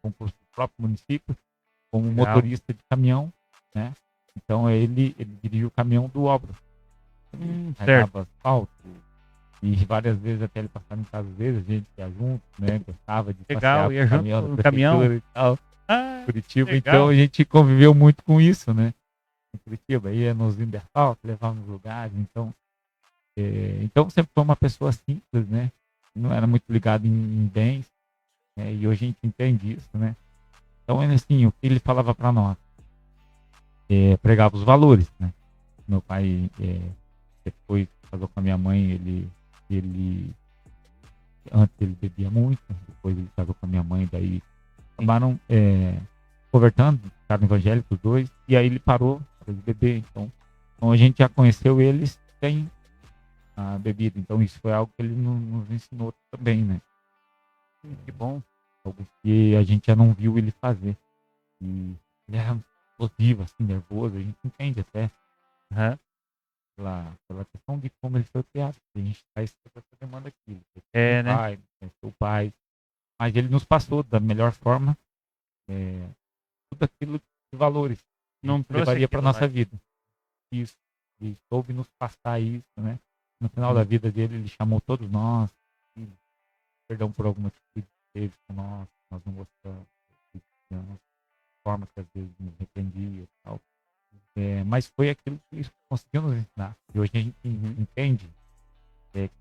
concurso do próprio município como motorista de caminhão, né? Então ele dirigiu o caminhão do obra. Certo. Asfalto. E várias vezes até ele passava em casa, às vezes a gente ia junto, né? Gostava de passear Ia junto no caminhão e tal. Curitiba, legal. então a gente conviveu muito com isso, né? Em Curitiba, ia nos asfalto, levava nos lugares, então sempre foi uma pessoa simples, né? Não era muito ligado em bens, né? E hoje a gente entende isso, né? Então, assim, o que ele falava para nós? Pregava os valores, né? Meu pai, depois casou com a minha mãe, antes ele bebia muito, depois ele casou com a minha mãe, daí acabaram convertendo, ficaram evangélicos os dois, e aí ele parou de beber. Então a gente já conheceu eles sem a bebida, então isso foi algo que ele nos ensinou também, né? Que bom. Algo que a gente já não viu ele fazer. E ele era explosivo, assim, nervoso, a gente entende até. Pela questão de como ele foi criado. A gente faz essa demanda aqui. Né? Pai, o pai. Mas ele nos passou da melhor forma tudo aquilo de valores não que levaria para nossa vida. Isso. E soube nos passar isso, né? No final da vida dele, ele chamou todos nós, perdão por alguma atitude que teve com nós não gostamos, forma que às vezes nos repreendia e tal. Mas foi aquilo que ele conseguiu nos ensinar. E hoje a gente entende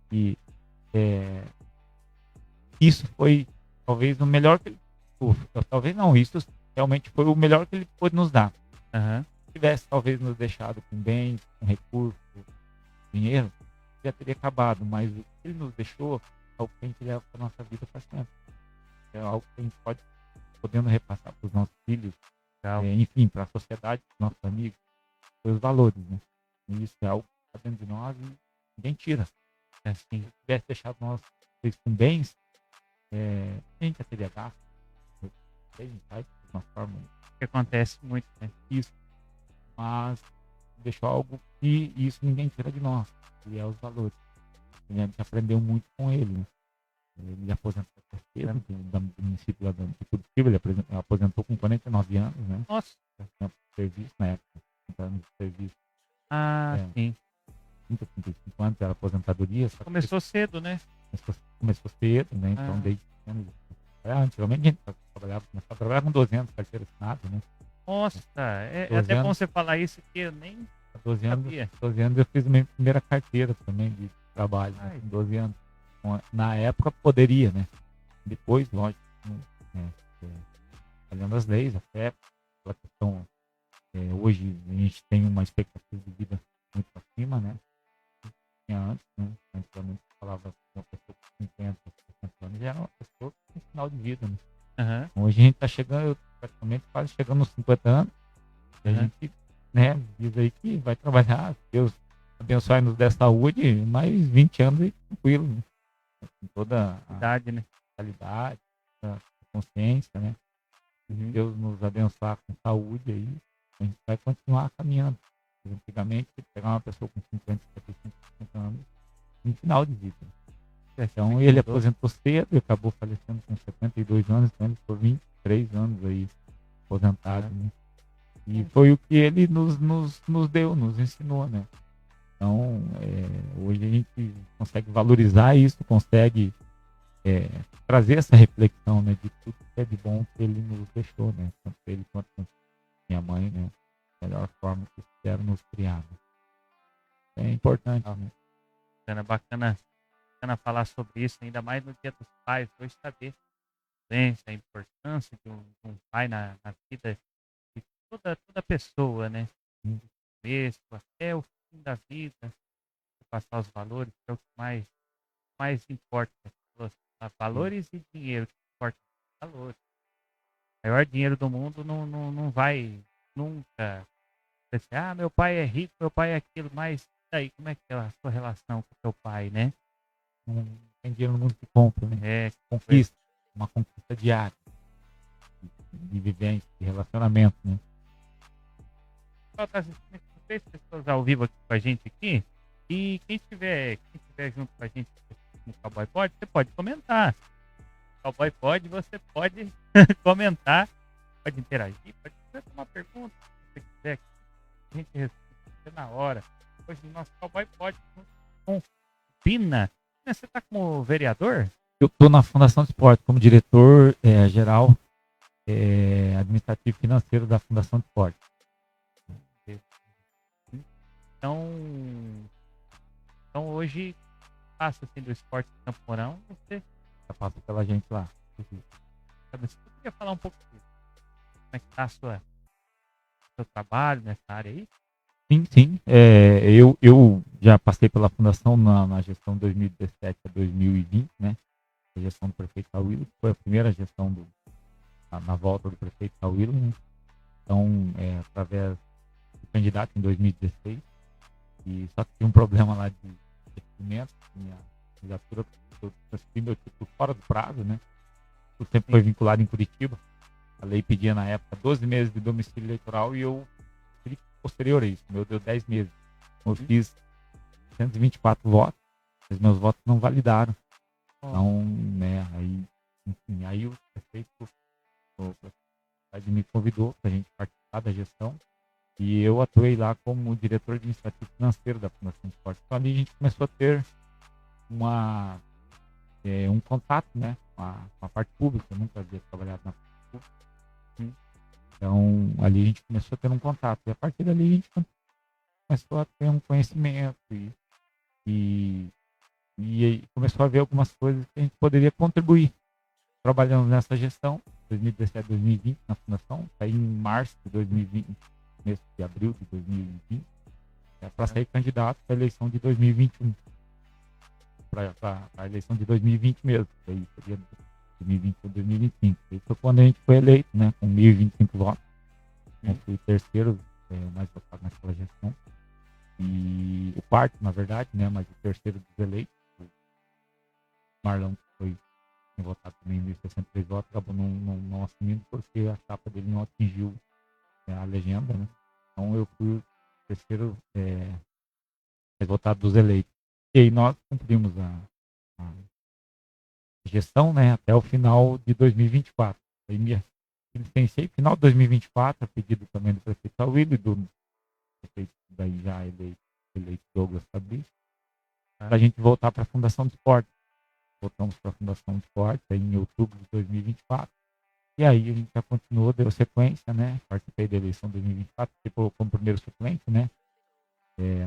que isso foi talvez o melhor que ele... Talvez não, isso realmente foi o melhor que ele pôde nos dar. Se tivesse talvez nos deixado com bens, com recursos, dinheiro, já teria acabado. Mas o que ele nos deixou é algo que a gente leva para a nossa vida para sempre. É algo que a gente podendo repassar para os nossos filhos, enfim, para a sociedade, para os nossos amigos, os valores, né? E isso é algo que está dentro de nós e ninguém tira. Se tivesse deixado nós com bens, a gente já teria gasto. A gente faz de uma forma que acontece muito, né? Isso. Mas deixou algo que isso ninguém tira de nós, que é os valores. A gente aprendeu muito com ele, né? Ele aposentou do município lá de Curitiba, ele aposentou com 49 anos, né? Nossa! Serviço na época, 50 anos de serviço. Sim. 30, 35 anos, era aposentadoria. Só que Começou cedo, né? começou cedo, né? Então, desde pequeno. Antigamente a gente começava a trabalhar com 12 anos, carteira assinada, né? Nossa, é 12 até bom anos. você falar isso, que eu nem 12 anos, sabia. 12 anos eu fiz a minha primeira carteira também de trabalho, né? Ai. Com 12 anos. Na época poderia, né? Depois, lógico, olhando as leis, até pela questão, hoje a gente tem uma expectativa de vida muito acima, né? Tinha antes, né? Antigamente falava que uma pessoa com 50, 60 anos já era uma pessoa com final de vida, né? Aham. Hoje a gente está chegando, praticamente quase chegando nos 50 anos, e a Aham. gente, né, diz aí que vai trabalhar, Deus abençoe nos dê saúde, mais 20 anos aí tranquilo, né? Com toda a Idade, né? qualidade, a consciência, né? Uhum. Deus nos abençoar com saúde aí, a gente vai continuar caminhando. Antigamente, pegar uma pessoa com 50, 55, 60 anos, no final de vida. Então, ele aposentou cedo e acabou falecendo com 72 anos, então ele ficou 23 anos aí aposentado, né? E foi o que ele nos deu, nos ensinou, né? Então, hoje a gente consegue valorizar isso, consegue trazer essa reflexão, né, de tudo que é de bom que ele nos deixou, né? Tanto ele quanto minha mãe, né? Da melhor forma que quiseram nos criar. Né? É importante, né? Bacana falar sobre isso, ainda mais no Dia dos Pais, hoje saber a importância de um pai na vida de toda pessoa, né? Do começo até o fim da vida, passar os valores, que é o que mais importa. Valores e dinheiro, que importa valores. O maior dinheiro do mundo não vai nunca dizer, meu pai é rico, meu pai é aquilo, mas daí, como é que é a sua relação com o seu pai, né? Não tem dinheiro no mundo que compra, né? Conquista, uma conquista diária de vivência, de relacionamento, né? Tá 6 pessoas ao vivo aqui com a gente aqui. E quem tiver junto com a gente no Cowboy Pod, você pode comentar. Cowboy Pod, você pode comentar, pode interagir, pode fazer uma pergunta, se você quiser, a gente responde na hora. Hoje o nosso Cowboy Pod com Pina. Você está como vereador? Eu estou na Fundação do Esporte como diretor geral administrativo financeiro da Fundação do Esporte. Então hoje passa assim do esporte de Campo Mourão, você já passa pela gente lá. Você poderia falar um pouco disso? Como é que está seu trabalho nessa área aí? Sim. Eu já passei pela fundação na gestão 2017 a 2020, né? A gestão do prefeito Sauílio, que foi a primeira gestão na volta do prefeito Sauílio, né? Então, através do candidato em 2016, e só que tinha um problema lá de recebimento, minha candidatura, eu transferi meu título fora do prazo, né? O tempo foi vinculado em Curitiba. A lei pedia na época 12 meses de domicílio eleitoral e eu posterior a isso, meu deu 10 meses. Eu fiz 124 votos, mas meus votos não validaram. Então, né, aí o prefeito me convidou para a gente participar da gestão e eu atuei lá como diretor administrativo financeiro da Fundação do Esporte. Então ali a gente começou a ter um contato, né, com a parte pública. Eu nunca havia trabalhado na parte pública. Então, ali a gente começou a ter um contato. E a partir dali a gente começou a ter um conhecimento e começou a ver algumas coisas que a gente poderia contribuir. Trabalhando nessa gestão, 2017, 2020, na Fundação, saí em março de 2020, mês de abril de 2020, para sair candidato para a eleição de 2021. Para a eleição de 2020 mesmo, que aí seria 2020 ou 2025. Aí foi quando a gente foi eleito, né, com 1.025 votos. Eu fui o terceiro mais votado naquela gestão. E o quarto, na verdade, né, mas o terceiro dos eleitos, o Marlão, que foi votado também em 1.063 votos, acabou não assumindo porque a chapa dele não atingiu a legenda, né? Então eu fui o terceiro mais votado dos eleitos. E aí nós cumprimos a gestão, né, até o final de 2024. Aí me licenciei final de 2024, a pedido também do prefeito Sauílio e do prefeito daí já eleito eleito Douglas Fabrício, para a gente voltar para a Fundação do Esporte. Voltamos para a Fundação do Esporte aí em outubro de 2024. E aí a gente já continuou, deu sequência, né? Participei da eleição de 2024, tipo, como primeiro suplente, né?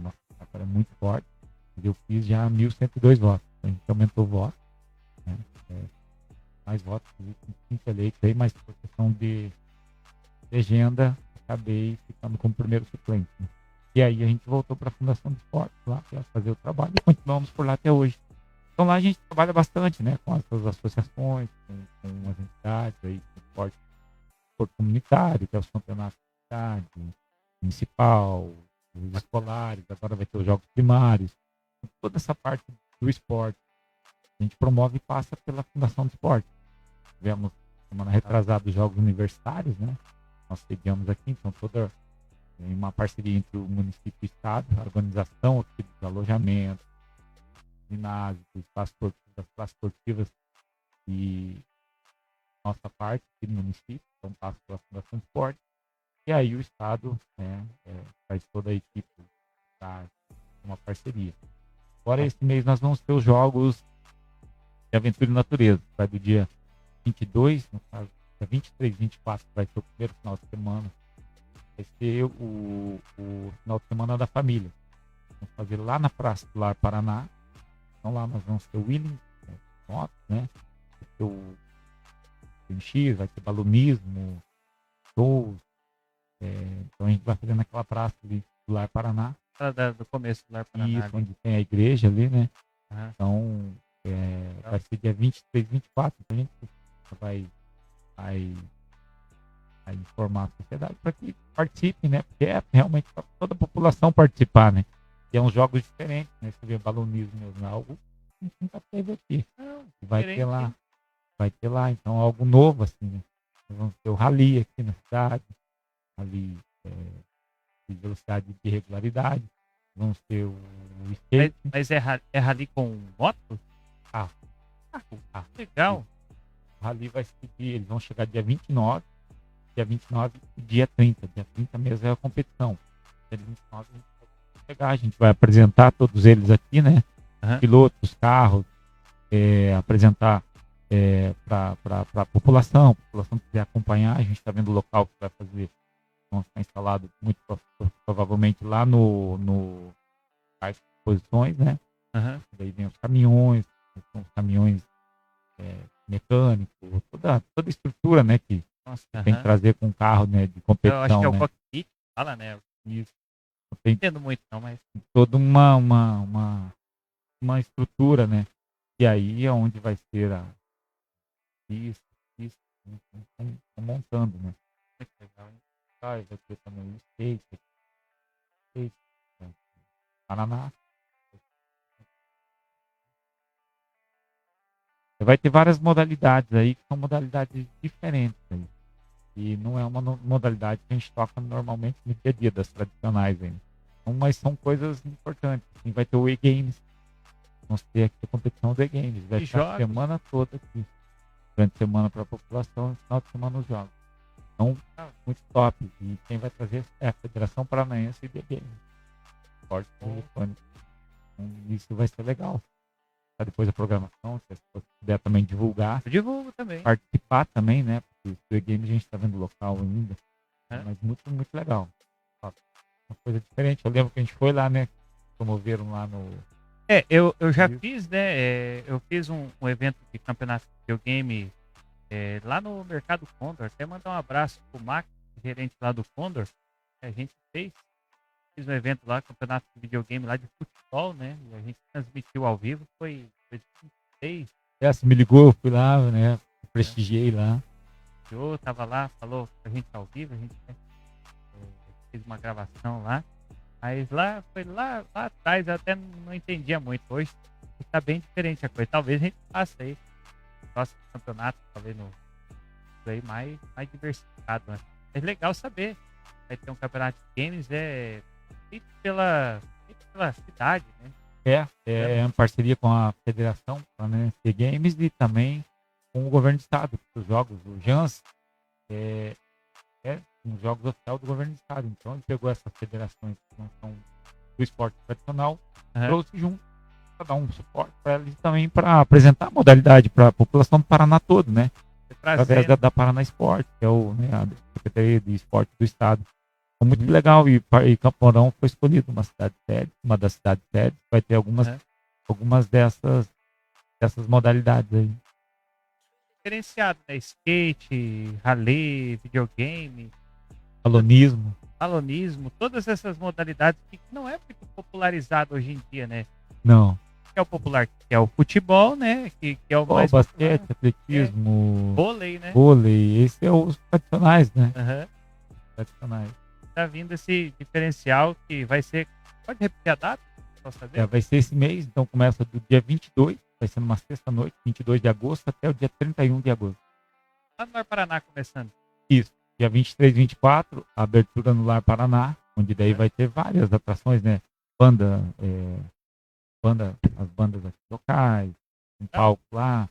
Nossa, era muito forte. Eu fiz já 1.102 votos. A gente aumentou o voto, né? Mais votos, 5 eleitos aí, mas por questão de legenda, acabei ficando como primeiro suplente, né? E aí a gente voltou para a Fundação do Esporte lá para fazer o trabalho e continuamos por lá até hoje. Então lá a gente trabalha bastante, né, com essas associações, com as entidades aí, com o esporte comunitário, que é os campeonatos de cidade, municipal, os escolares, agora vai ter os jogos primários. Toda essa parte do esporte a gente promove e passa pela Fundação do Esporte. Tivemos semana retrasada os jogos universitários, né? Nós sediamos aqui, então toda em uma parceria entre o município e o estado, a organização aqui dos alojamentos, ginásios, espaços das classes esportivas e nossa parte aqui no município, então passa pela Fundação do Esporte. E aí o estado, né, faz toda a equipe para uma parceria. Agora esse mês nós vamos ter os jogos de aventura e natureza, vai do dia 22, no caso, dia 23, 24, vai ser o primeiro final de semana. Vai ser o final de semana da família. Vamos fazer lá na Praça do Lar Paraná. Então lá nós vamos ter o Willing, motos, né? Vai ter o BMX, vai ter balonismo, shows. Então a gente vai fazer naquela praça ali do Lar Paraná. Do começo do Lar Paraná. Isso, onde tem a igreja ali, né? Uhum. Então vai ser dia 23, 24. Então a gente vai informar a sociedade para que participem, né? Porque é realmente para toda a população participar, né? E é uns jogos diferentes, né? Você vê balonismo mesmo, algo que a gente nunca teve aqui. Vai ter lá, então algo novo, assim, né? Vamos ter o rally aqui na cidade, rally de velocidade de regularidade. Vamos ter o skate. Mas é rally com moto? Legal. O rally vai seguir, eles vão chegar dia 29 e dia 30. Dia 30 mesmo é a competição. Dia 29 a gente vai chegar, a gente vai apresentar todos eles aqui, né? Uhum. Pilotos, carros, apresentar para a população que quiser acompanhar. A gente está vendo o local que vai fazer. Vão ficar instalado muito provavelmente lá no parque de exposições, né? Uhum. Daí vem os caminhões, são os caminhões mecânicos, toda a estrutura, né, que tem que trazer com um carro, né, de competição. Eu acho que é o né? cockpit, fala, né? Isso. Não entendo muito não, mas toda uma estrutura, né? E aí é onde vai ser isso, estão montando, né? muito legal, hein? Vai ter também o skate, Paraná. Vai ter várias modalidades aí, que são modalidades diferentes aí. E não é uma modalidade que a gente toca normalmente no dia a dia, das tradicionais ainda. Então, mas são coisas importantes. Assim, vai ter o E-Games. Vamos ter aqui a competição do E-Games. Vai estar a semana toda aqui. Durante a semana para a população e final de semana nos jogos. Então, muito top. E quem vai trazer é a Federação Paranaense de E-Games. Esporte eletrônico. Então, isso vai ser legal. Depois da programação, se você puder também divulgar. Eu divulgo também. Participar também, né? Porque o E-Games a gente está vendo o local ainda. Mas muito, muito legal. Uma coisa diferente. Eu lembro que a gente foi lá, né? Promoveram lá no... Eu já fiz, né? Eu fiz um evento de campeonato de videogame lá no Mercado Condor. Até mandar um abraço pro Max, gerente lá do Condor. A gente fiz um evento lá, campeonato de videogame lá de futebol, né? E a gente transmitiu ao vivo. Foi 6. Você me ligou, eu fui lá, né? Prestigiei lá. Eu tava lá, falou pra gente ao vivo, a gente fez uma gravação lá. Mas foi lá atrás, eu até não entendia muito. Hoje está bem diferente a coisa. Talvez a gente faça aí próximo campeonato, talvez aí mais diversificado, né? É legal saber. Vai ter um campeonato de games feito pela cidade, né? É uma parceria com a Federação Paranaense de Games e também com o governo do estado. Os jogos, o JANS, um jogos oficial do governo do estado. Então ele pegou essas federações que não são do esporte tradicional, Aham. trouxe junto para dar um suporte para eles também, para apresentar a modalidade para a população do Paraná todo, né? Através Trazendo. da Paraná Esporte, que é a Secretaria de Esporte do Estado. Foi muito legal e Campo Mourão foi escolhido uma cidade sede, uma das cidades sedes. Vai ter algumas dessas modalidades aí. Diferenciado, né? Skate, rally, videogame, Balonismo, todas essas modalidades que não é muito popularizado hoje em dia, né? não. Que é o popular, que é o futebol, né? Que é o mais Basquete, popular. atletismo, Vôlei, né? vôlei, esses são os tradicionais, né? Aham. Tradicionais. Tá vindo esse diferencial que vai ser. Pode repetir a data? Posso saber? Vai ser esse mês, então começa do dia 22, vai ser numa sexta-noite, 22 de agosto, até o dia 31 de agosto. Lá no Lar Paraná começando. Isso. Dia 23 e 24, a abertura no Lar Paraná, onde daí vai ter várias atrações, né? As bandas aqui locais, um palco lá.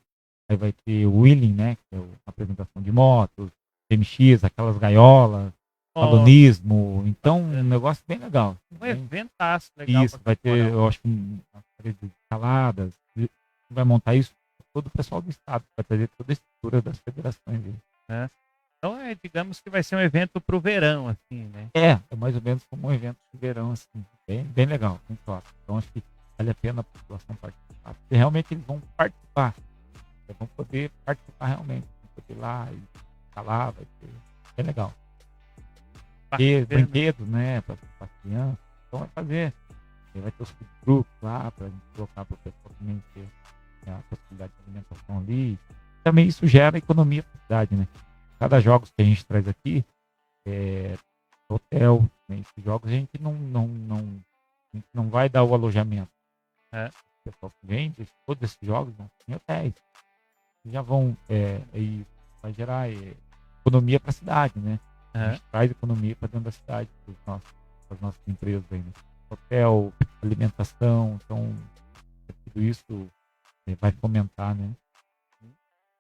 Aí vai ter o wheeling, né? Que é a apresentação de motos, MX, aquelas gaiolas, balonismo. Então, um negócio bem legal. Um eventaço legal. Isso, vai ter, eu acho que uma série de escaladas. Vai montar isso todo o pessoal do estado, vai trazer toda a estrutura das federações. Então, digamos que vai ser um evento pro verão, assim, né? É mais ou menos como um evento de verão, assim, bem legal, bem top. Então, acho que vale a pena a população participar, porque realmente eles vão participar, vão poder participar realmente, vão poder ir lá e escalar, vai ser bem legal. E brinquedos, né, para as crianças, então vai fazer. Vai ter os food trucks lá, para a gente colocar para o pessoal também ter a possibilidade de alimentação ali. Também isso gera economia para a cidade, né? Cada jogos que a gente traz aqui, hotel, né? Esses jogos a gente não vai dar o alojamento. O pessoal que vende, todos esses jogos vão em hotéis. Já vão, e vai gerar economia para a cidade, né? A gente traz economia para dentro da cidade, para as nossas empresas aí, né? Hotel, alimentação, então tudo isso vai fomentar, né?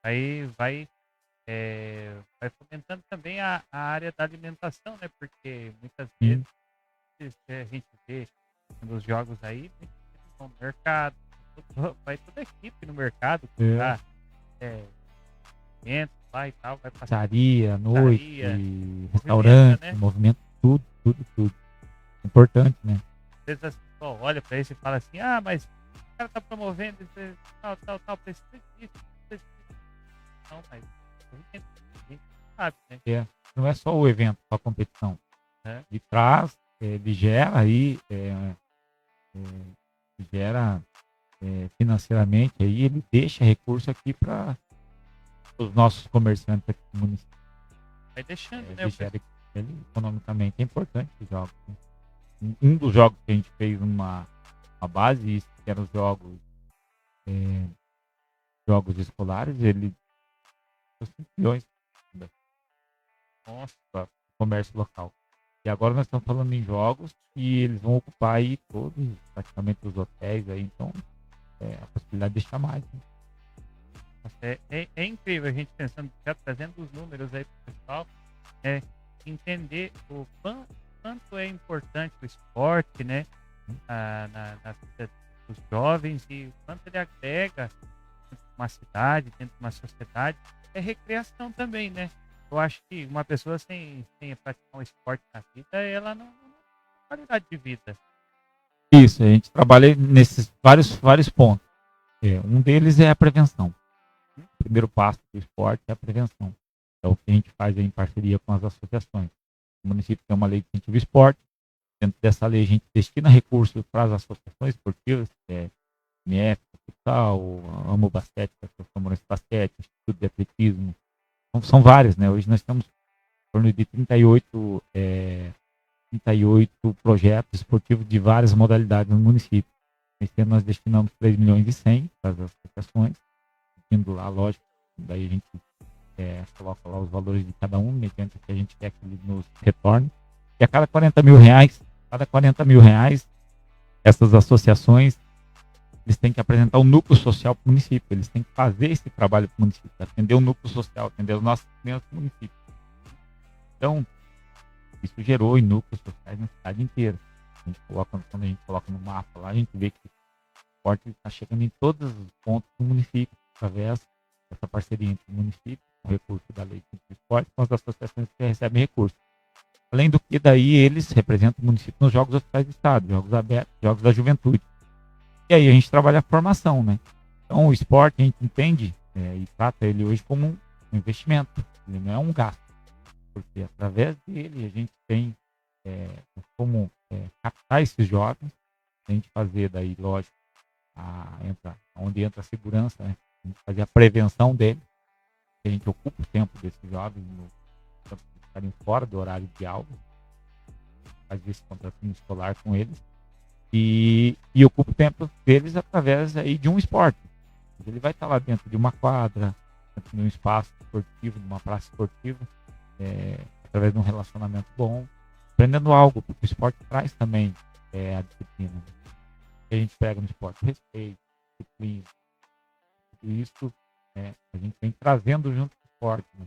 Aí vai fomentando também a área da alimentação, né? Porque muitas vezes a gente vê nos jogos aí, no mercado, vai toda a equipe no mercado comprar alimentos lá e tal, vai passar pizzaria, noite, restaurante, né? Movimento, tudo. Importante, né? Às vezes as pessoas olham pra isso e falam assim, mas o cara tá promovendo tal, precisa disso. Não, mas a gente sabe, né? Não é só o evento, só a competição. Ele traz, ele gera aí, financeiramente, aí ele deixa recurso aqui para os nossos comerciantes aqui no município. Vai deixando, né? Ele, economicamente, é importante os jogos, né? Um dos jogos que a gente fez uma base, que eram os jogos escolares, ele 5 milhões. Nossa, para o comércio local. E agora nós estamos falando em jogos e eles vão ocupar aí praticamente os hotéis aí, então a possibilidade de deixar mais. Né? É incrível a gente pensando, já trazendo os números aí para o pessoal, entender o quanto é importante o esporte, né, na vida dos jovens e o quanto ele agrega dentro de uma cidade, dentro de uma sociedade. É recreação também, né? Eu acho que uma pessoa sem praticar um esporte na vida, ela não tem qualidade de vida. Isso, a gente trabalha nesses vários pontos. Um deles é a prevenção. O primeiro passo do esporte é a prevenção. É o que a gente faz em parceria com as associações. O município tem uma lei de incentivo ao esporte. Dentro dessa lei, a gente destina recursos para as associações esportivas, MF, Futsal, Amo Basquete, Associação de Basquete, Instituto de Atletismo. Então, são várias, né? Hoje nós temos em torno de 38 projetos esportivos de várias modalidades no município. Esse ano nós destinamos 3 milhões e 100 para as associações, indo lá, lógico, daí a gente coloca lá os valores de cada um, mediante o que a gente quer que ele nos retorne. E a cada 40 mil reais, essas associações, eles têm que apresentar o núcleo social para o município, eles têm que fazer esse trabalho para o município, atender o núcleo social, atender os nossos clientes do município. Então, isso gerou em núcleos sociais na cidade inteira. Quando a gente coloca no mapa lá, a gente vê que o esporte está chegando em todos os pontos do município, através dessa parceria entre o município, o recurso da lei do esporte, com as associações que recebem recursos. Além do que, daí eles representam o município nos Jogos Oficiais do Estado, Jogos Abertos, Jogos da Juventude. E aí a gente trabalha a formação, né? Então o esporte a gente entende e trata ele hoje como um investimento, ele não é um gasto, porque através dele a gente tem como captar esses jovens, a gente fazer daí, lógico, onde entra a segurança, né? A gente fazer a prevenção dele, a gente ocupa o tempo desses jovens ficarem fora do horário de aula, faz esse contratinho escolar com eles e ocupa o tempo deles através aí de um esporte. Ele vai estar lá dentro de uma quadra, dentro de um espaço esportivo, de uma praça esportiva, através de um relacionamento bom, aprendendo algo, porque o esporte traz também a disciplina. A gente pega no esporte respeito, disciplina, tudo isso a gente vem trazendo junto com o esporte, né?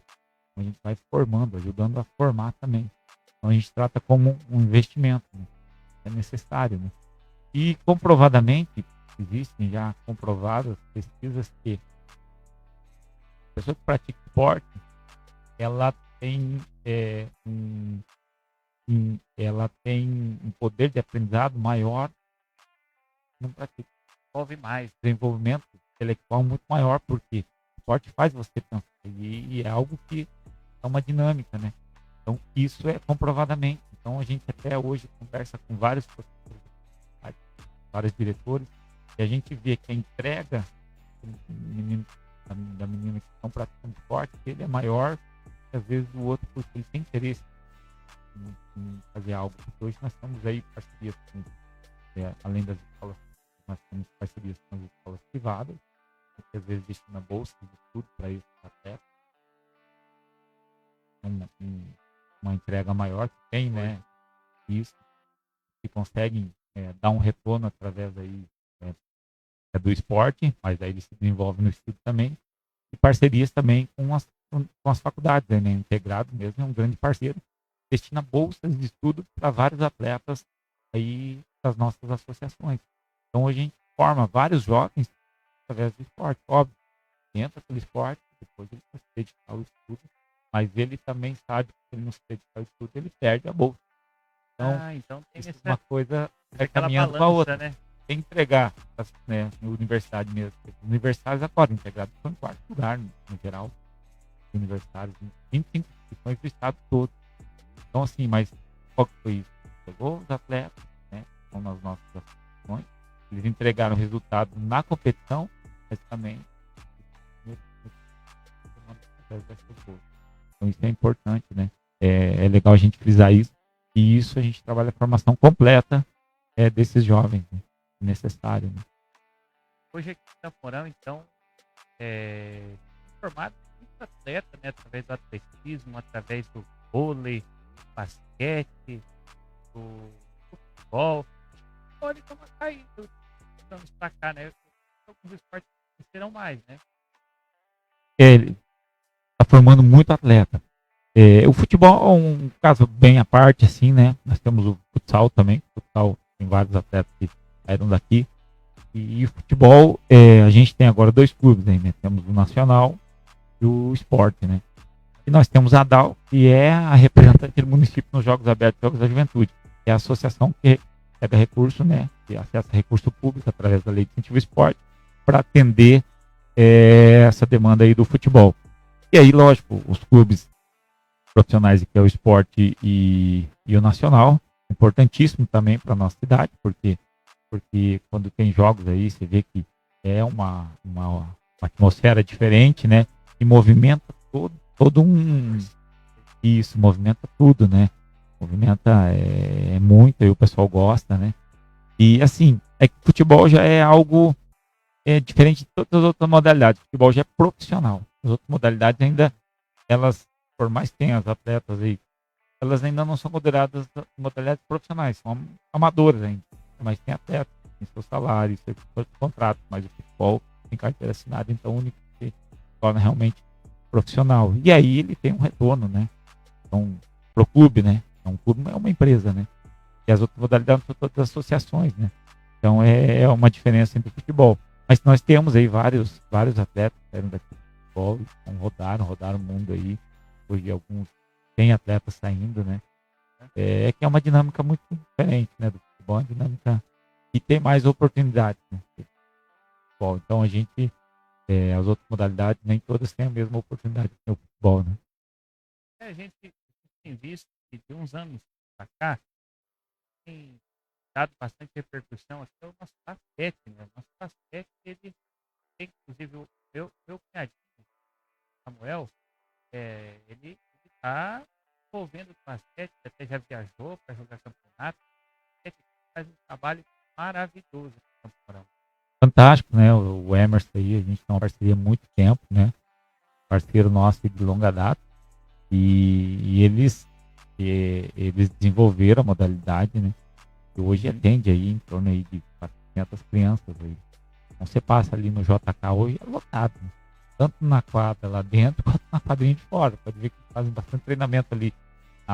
A gente vai formando, ajudando a formar também. Então a gente trata como um investimento, né? É necessário, né? E comprovadamente, existem já comprovadas pesquisas que a pessoa que pratica esporte, ela tem um poder de aprendizado maior, não pratica, desenvolve mais, desenvolvimento intelectual muito maior, porque o esporte faz você pensar, e é algo que é uma dinâmica, né? Então isso é comprovadamente. Então a gente até hoje conversa com vários professores, vários diretores, e a gente vê que a entrega da menina que estão praticando esporte, ele é maior que às vezes do outro, porque ele tem interesse em fazer algo. Porque hoje nós temos aí parcerias com, além das escolas, nós temos parcerias com as escolas privadas, que às vezes destinam bolsas de estudo para isso até uma entrega maior que tem, né? Isso, que conseguem dar um retorno através aí do esporte, mas aí ele se desenvolve no estudo também, e parcerias também com as faculdades, né? Integrado mesmo é um grande parceiro, destina bolsas de estudo para vários atletas aí das nossas associações. Então hoje a gente forma vários jovens através do esporte, óbvio, entra pelo esporte, depois ele vai se dedicar ao estudo, mas ele também sabe que se ele não se dedicar ao estudo, ele perde a bolsa. Então tem isso uma coisa caminhando com a outra, né? Tem que entregar na universidade mesmo. Os universitários agora integrados estão em quarto lugar, no geral. Universitários, 25 instituições do estado todo. Então, assim, mas qual que foi isso? Pegou os atletas, né? Estão nas nossas associações. Eles entregaram o resultado na competição, mas também então isso é importante, né? É legal a gente frisar isso. E isso a gente trabalha a formação completa desses jovens, né? Necessário, né? Hoje aqui em Camporão, então, formado muito atleta, né? Através do atletismo, através do vôlei, basquete, do futebol. Pode tomar caído, vamos pra cá, né? Alguns esportes serão mais, né? Ele está formando muito atleta. O futebol é um caso bem à parte, assim, né? Nós temos o futsal também. O futsal tem vários atletas que saíram daqui. E o futebol, a gente tem agora 2 clubes aí, né? Temos o Nacional e o Sport, né? E nós temos a DAO, que é a representante do município nos Jogos Abertos e Jogos da Juventude. É a associação que pega recurso, né? Que acessa recurso público através da Lei de Incentivo ao Esporte para atender essa demanda aí do futebol. E aí, lógico, os clubes profissionais, que é o Sport e o Nacional, importantíssimo também para a nossa cidade, porque quando tem jogos aí, você vê que é uma atmosfera diferente, né? E movimenta todo um... Isso, movimenta tudo, né? Movimenta muito, aí o pessoal gosta, né? E assim, é que futebol já é algo diferente de todas as outras modalidades. O futebol já é profissional. As outras modalidades ainda, elas, por mais que tenham as atletas aí, elas ainda não são consideradas modalidades profissionais, são amadoras ainda. Mas tem atletas, tem seu salário, seu contrato, mas o futebol tem carteira assinada, então o único que torna realmente profissional. E aí ele tem um retorno, né? Então, pro clube, né? Um clube é uma empresa, né? E as outras modalidades são todas associações, né? Então é uma diferença entre o futebol. Mas nós temos aí vários atletas que saíram daqui do futebol, então rodaram o mundo aí. Hoje alguns tem atletas saindo, né? Que é uma dinâmica muito diferente, né? Do futebol, uma dinâmica que tem mais oportunidades, né? Futebol. Então a gente, as outras modalidades, nem todas têm a mesma oportunidade que o futebol, né? A gente tem visto que de uns anos para cá tem dado bastante repercussão aqui é o nosso basquete, né? O nosso basquete, ele tem, inclusive, o meu cunhadinho, Samuel, ele está envolvendo o basquete, até já viajou para jogar campeonato, faz um trabalho maravilhoso no Campo Mourão. Fantástico, né? O Emerson aí, a gente tem uma parceria há muito tempo, né? Parceiro nosso de longa data. E eles desenvolveram a modalidade, né? Que hoje atende aí em torno aí de 400 crianças aí. Então você passa ali no JK hoje, é lotado, né? Tanto na quadra lá dentro, quanto na quadrinha de fora. Pode ver que fazem bastante treinamento ali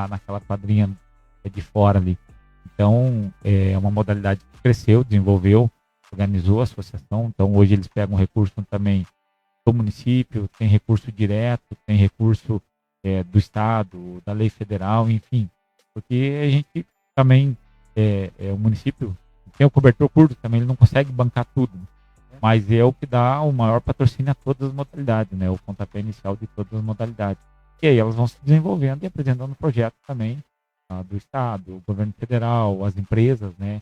naquela quadrinha de fora ali. Então, é uma modalidade que cresceu, desenvolveu, organizou a associação. Então, hoje eles pegam recurso também do município, tem recurso direto, tem recurso do Estado, da lei federal, enfim. Porque a gente também, o município tem o cobertor curto também, ele não consegue bancar tudo. Mas é o que dá o maior patrocínio a todas as modalidades, né? O pontapé inicial de todas as modalidades. E aí elas vão se desenvolvendo e apresentando projetos também do Estado, o governo federal, as empresas, né?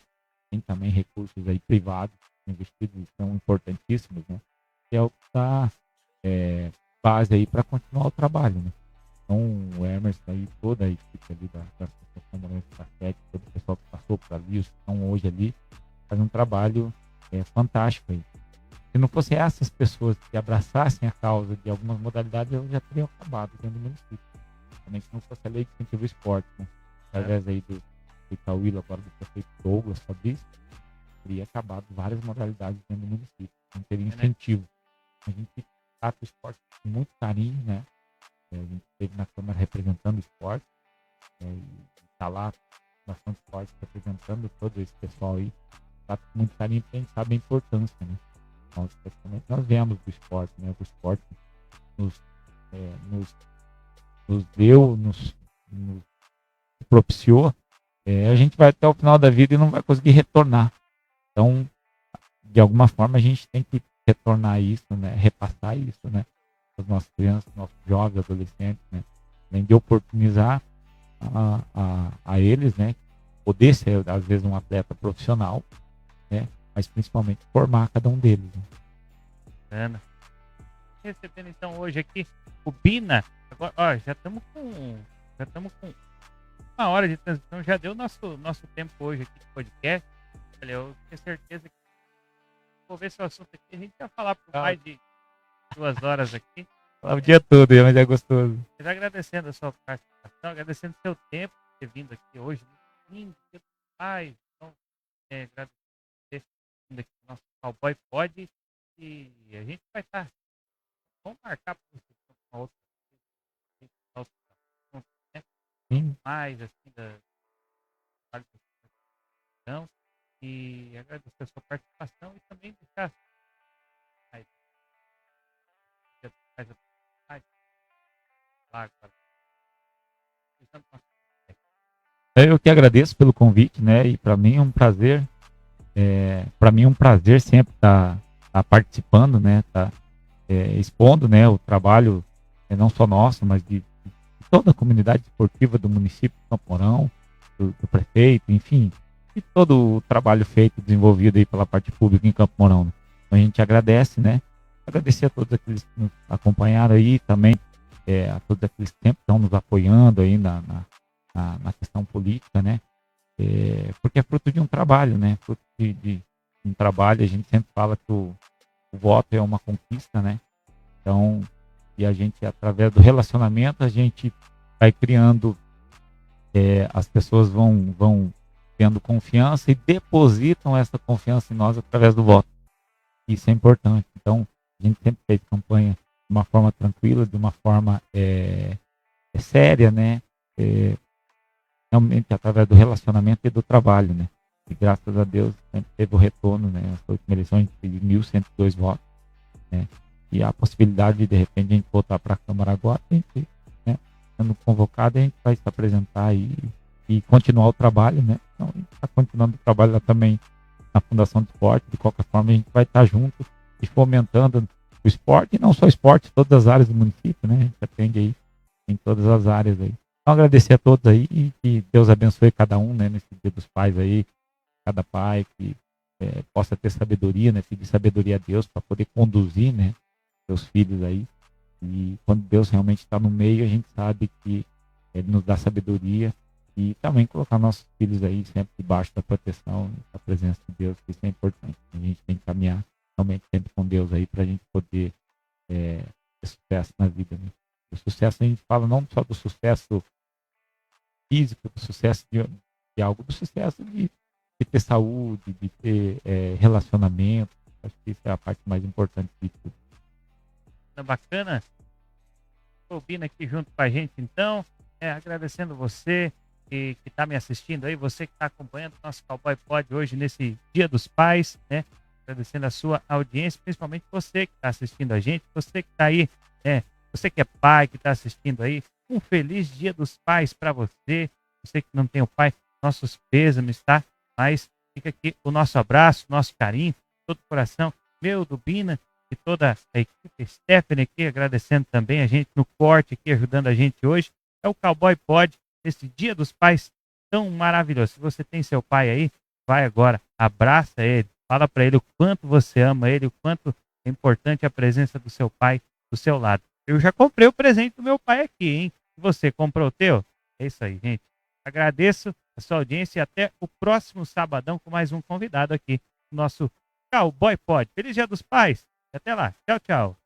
Tem também recursos aí privados investidos, são importantíssimos, né? Que é o que dá base aí para continuar o trabalho, né? Então o Emerson aí, toda a equipe ali da Associação Morense de Basquete, todo o pessoal que passou por ali, os que estão hoje ali, faz um trabalho fantástico aí. Se não fossem essas pessoas que abraçassem a causa de algumas modalidades, eu já teria acabado dentro do município. Também se não fosse a lei de incentivo ao esporte, né? Através aí do Itauíla, agora do prefeito Douglas Fabrício, teria acabado várias modalidades dentro do município. Não teria incentivo. A gente trata o esporte com muito carinho, né? A gente esteve na Câmara representando o esporte, e está lá bastante esporte representando todo esse pessoal aí. Trata com muito carinho porque a gente sabe a importância, né? Nós vemos do esporte, né? O esporte nos deu, nos propiciou. A gente vai até o final da vida e não vai conseguir retornar. Então, de alguma forma, a gente tem que retornar isso, né? Repassar isso, né? Para as nossas crianças, nossos jovens, adolescentes, né? Além de oportunizar a eles, né? Poder ser, às vezes, um atleta profissional, né? Mas principalmente formar cada um deles. Né? Ana. Recebendo então hoje aqui o Bina. Agora, ó, já estamos com uma hora de transmissão, já deu nosso tempo hoje aqui de podcast. Olha, eu tenho certeza que vou ver esse assunto aqui, a gente vai falar por mais de 2 horas aqui. Falar o dia todo, mas é gostoso. Mas agradecendo a sua participação, agradecendo o seu tempo por ter vindo aqui hoje, lindo, paz. Então, agradecer aqui o nosso Cowboy Pod e a gente vai estar. Vamos marcar para você uma outra né? Mais assim da então, e agradecer a sua participação e também deixar eu que agradeço pelo convite, né? E para mim é um prazer. Para mim é um prazer sempre estar participando, né? Expondo, né? O trabalho não só nosso, mas de toda a comunidade esportiva do município de Campo Mourão, do prefeito, enfim, e todo o trabalho feito, desenvolvido aí pela parte pública em Campo Mourão. Né? Então a gente agradece, né? Agradecer a todos aqueles que nos acompanharam aí, também a todos aqueles que sempre estão nos apoiando aí na questão política, né? Porque é fruto de um trabalho, né? Fruto de um trabalho, a gente sempre fala que o voto é uma conquista, né? Então, e a gente, através do relacionamento, a gente vai criando, as pessoas vão tendo confiança e depositam essa confiança em nós através do voto. Isso é importante. Então, a gente sempre fez campanha de uma forma tranquila, de uma forma séria, né? realmente através do relacionamento e do trabalho, né? E graças a Deus sempre teve o retorno, né? Essa última eleição a gente teve 1.102 votos, né? E a possibilidade de repente a gente voltar para a Câmara agora, a gente, né, sendo convocado, a gente vai se apresentar aí e continuar o trabalho, né? Então a gente está continuando o trabalho lá também na Fundação do Esporte. De qualquer forma, a gente vai estar junto e fomentando o esporte, e não só o esporte, todas as áreas do município, né? A gente atende aí em todas as áreas aí. Então, agradecer a todos aí e que Deus abençoe cada um, né? Nesse Dia dos Pais aí, cada pai que possa ter sabedoria, né? Pedir sabedoria a Deus para poder conduzir, né? Seus filhos aí. E quando Deus realmente está no meio, a gente sabe que Ele nos dá sabedoria e também colocar nossos filhos aí sempre debaixo da proteção, da presença de Deus, que isso é importante. A gente tem que caminhar realmente sempre com Deus aí para a gente poder ter sucesso na vida, né? O sucesso, a gente fala não só do sucesso físico, do sucesso de algo, do sucesso de ter saúde, de ter relacionamento. Acho que isso é a parte mais importante de tudo. Bacana. Ouvindo aqui junto com a gente, então, agradecendo você que está me assistindo aí, você que está acompanhando o nosso Cowboy Pod hoje nesse Dia dos Pais, né? Agradecendo a sua audiência, principalmente você que está assistindo a gente, você que está aí, você que é pai, que está assistindo aí, um feliz Dia dos Pais para você. Você que não tem o pai, nossos pêsames, tá? Mas fica aqui o nosso abraço, nosso carinho, todo o coração, meu, do Bina e toda a equipe, Stephanie aqui, agradecendo também a gente no corte aqui, ajudando a gente hoje. É o Cowboy Pod, esse Dia dos Pais tão maravilhoso. Se você tem seu pai aí, vai agora, abraça ele, fala para ele o quanto você ama ele, o quanto é importante a presença do seu pai do seu lado. Eu já comprei o presente do meu pai aqui, hein? Você comprou o teu? É isso aí, gente. Agradeço a sua audiência e até o próximo sabadão com mais um convidado aqui no nosso Cowboy Pod. Feliz Dia dos Pais! Até lá. Tchau, tchau.